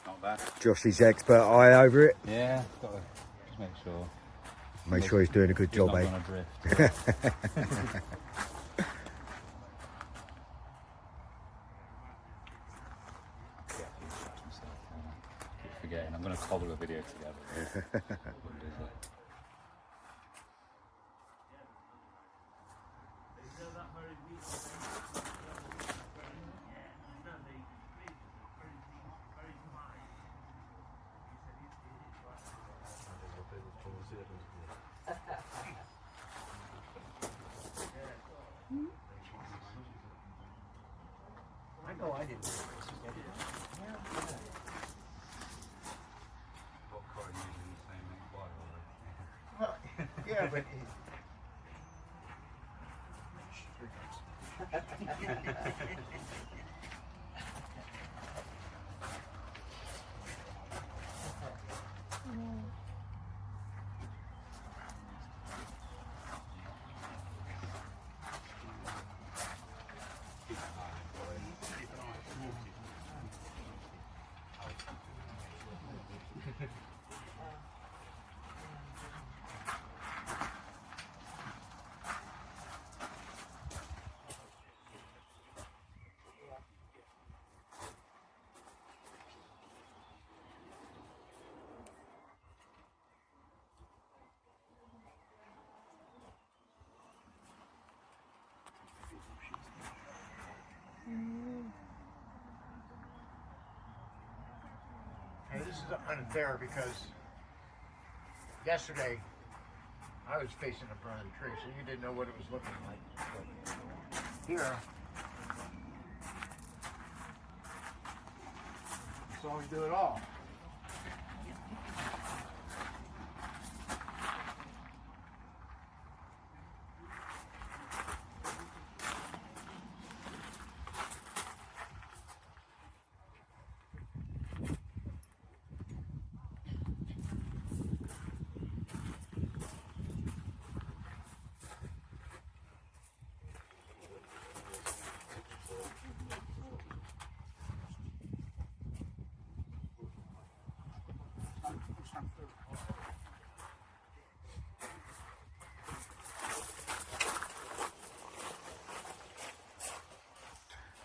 Not bad. Josh's expert eye over it. Yeah, got to just make sure. Make sure he's doing a good job, not eh? gonna drift. Keep forgetting. I'm going to cobble a video together. I know I didn't. Well, yeah, but. And this is unfair because yesterday I was facing a burning tree, so you didn't know what it was looking like. But here, I saw him do it all.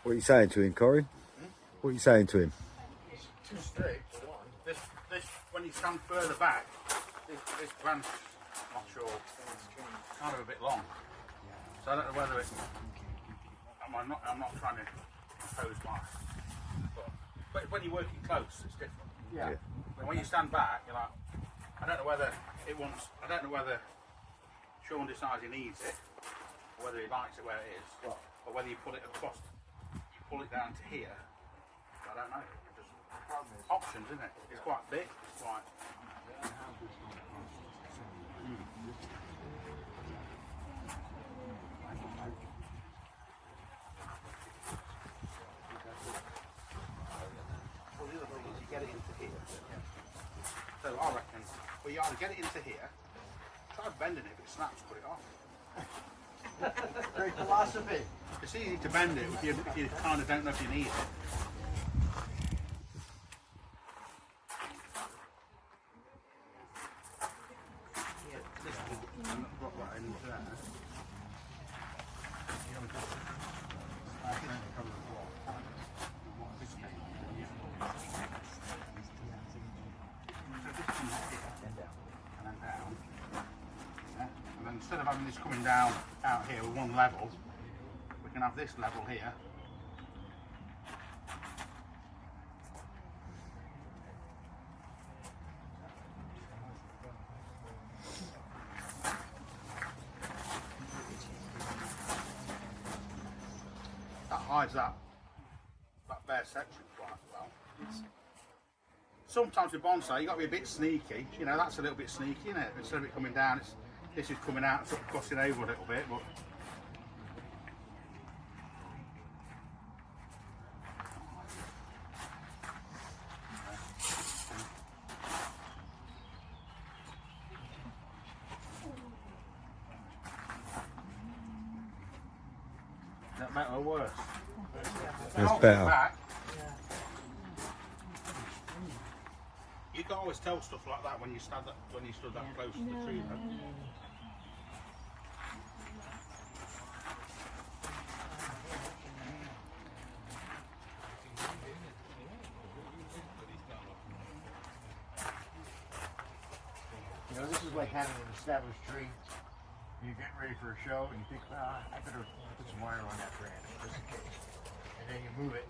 What are you saying to him, Corin? What are you saying to him? It's too straight for one. This, when you stand further back, this branch, not sure, it's kind of a bit long. So I don't know whether it. I'm not trying to impose my. But when you're working close, it's different. Yeah. And when you stand back, you're like, I don't know whether it wants. I don't know whether Shawn decides he needs it, or whether he likes it where it is, or whether you pull it across. Pull it down to here. I don't know. Just options, isn't it? It's quite big. It's quite. Well, the other thing is you get it into here. So I reckon, well, you either get it into here. Try bending it. If it snaps, put it off. Great philosophy. It's easy to bend it if you kind of don't know if you need it. Drop that into there. And then instead of having this coming down out here with one level, we can have this level here. That hides that bare section quite well. Sometimes with bonsai, you've got to be a bit sneaky. You know, that's a little bit sneaky, isn't it? Instead of it coming down, this is coming out and sort of crossing over a little bit. But better or worse? It's better. Back, you can always tell stuff like that when you stood that close to the tree. You know, this is like having an established tree. You're getting ready for a show, and you think, well, I better put some wire on that branch, just in case. And then you move it,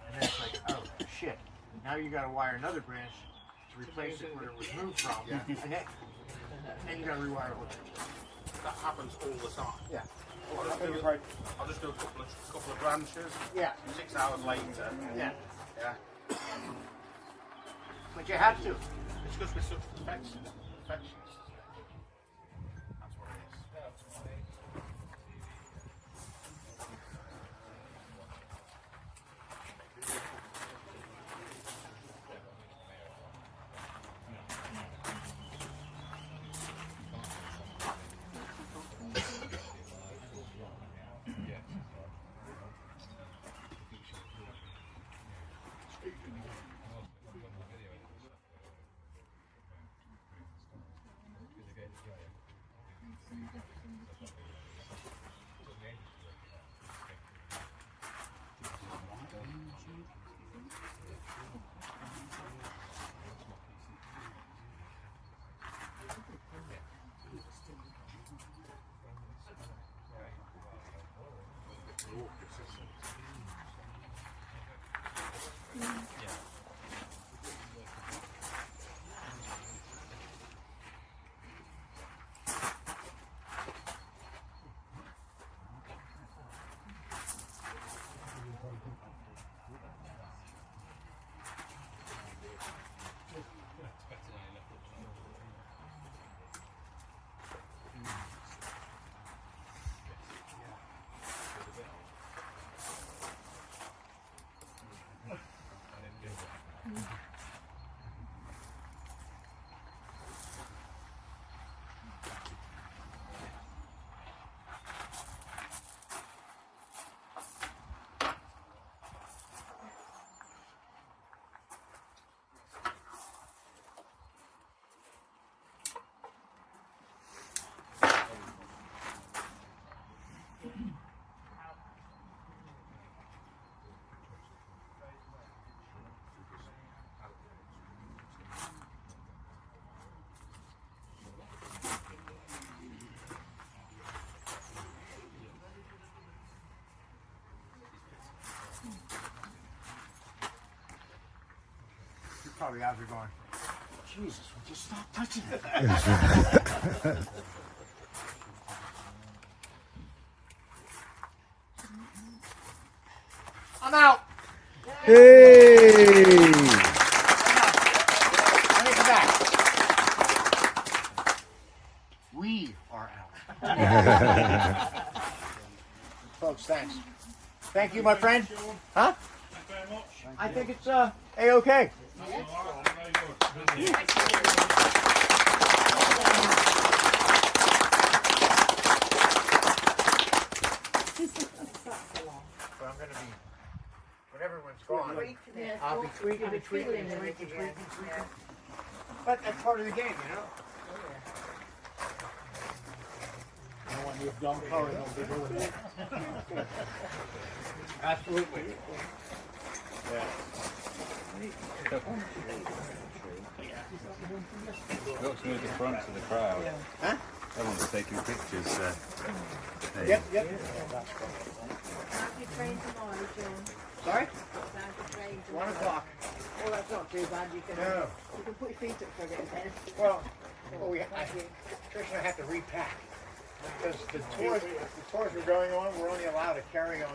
and then it's like, oh, shit. Now you gotta wire another branch to replace it where it was moved from. Yeah. And then you gotta rewire it. That happens all the time. Yeah. I'll just do a couple of branches. Yeah. 6 hours later. Yeah. Yeah. But you have to. It's because we're such perfectionists. That's what it is. You're probably out there going, Jesus, would you stop touching it? I'm out. Hey! Let me come back. We are out. Folks, thanks. Thank you, my friend. Huh? I think it's A-okay. But I'm going to be, when everyone's gone, I'll be tweaking and tweaking and tweaking. But that's part of the game, you know? I don't want to be a dumb Corin over doing that. Absolutely. Yeah. Got to move the front to the crowd. Huh? Everyone's taking pictures. Hey. Yep. Start your train tomorrow, Shawn. Sorry? Start your train 1 tomorrow. o'clock. Oh, that's not too bad. You can put your feet up for a bit then. Well, Trish and I have to repack. Because the tours we're going on, we're only allowed to carry on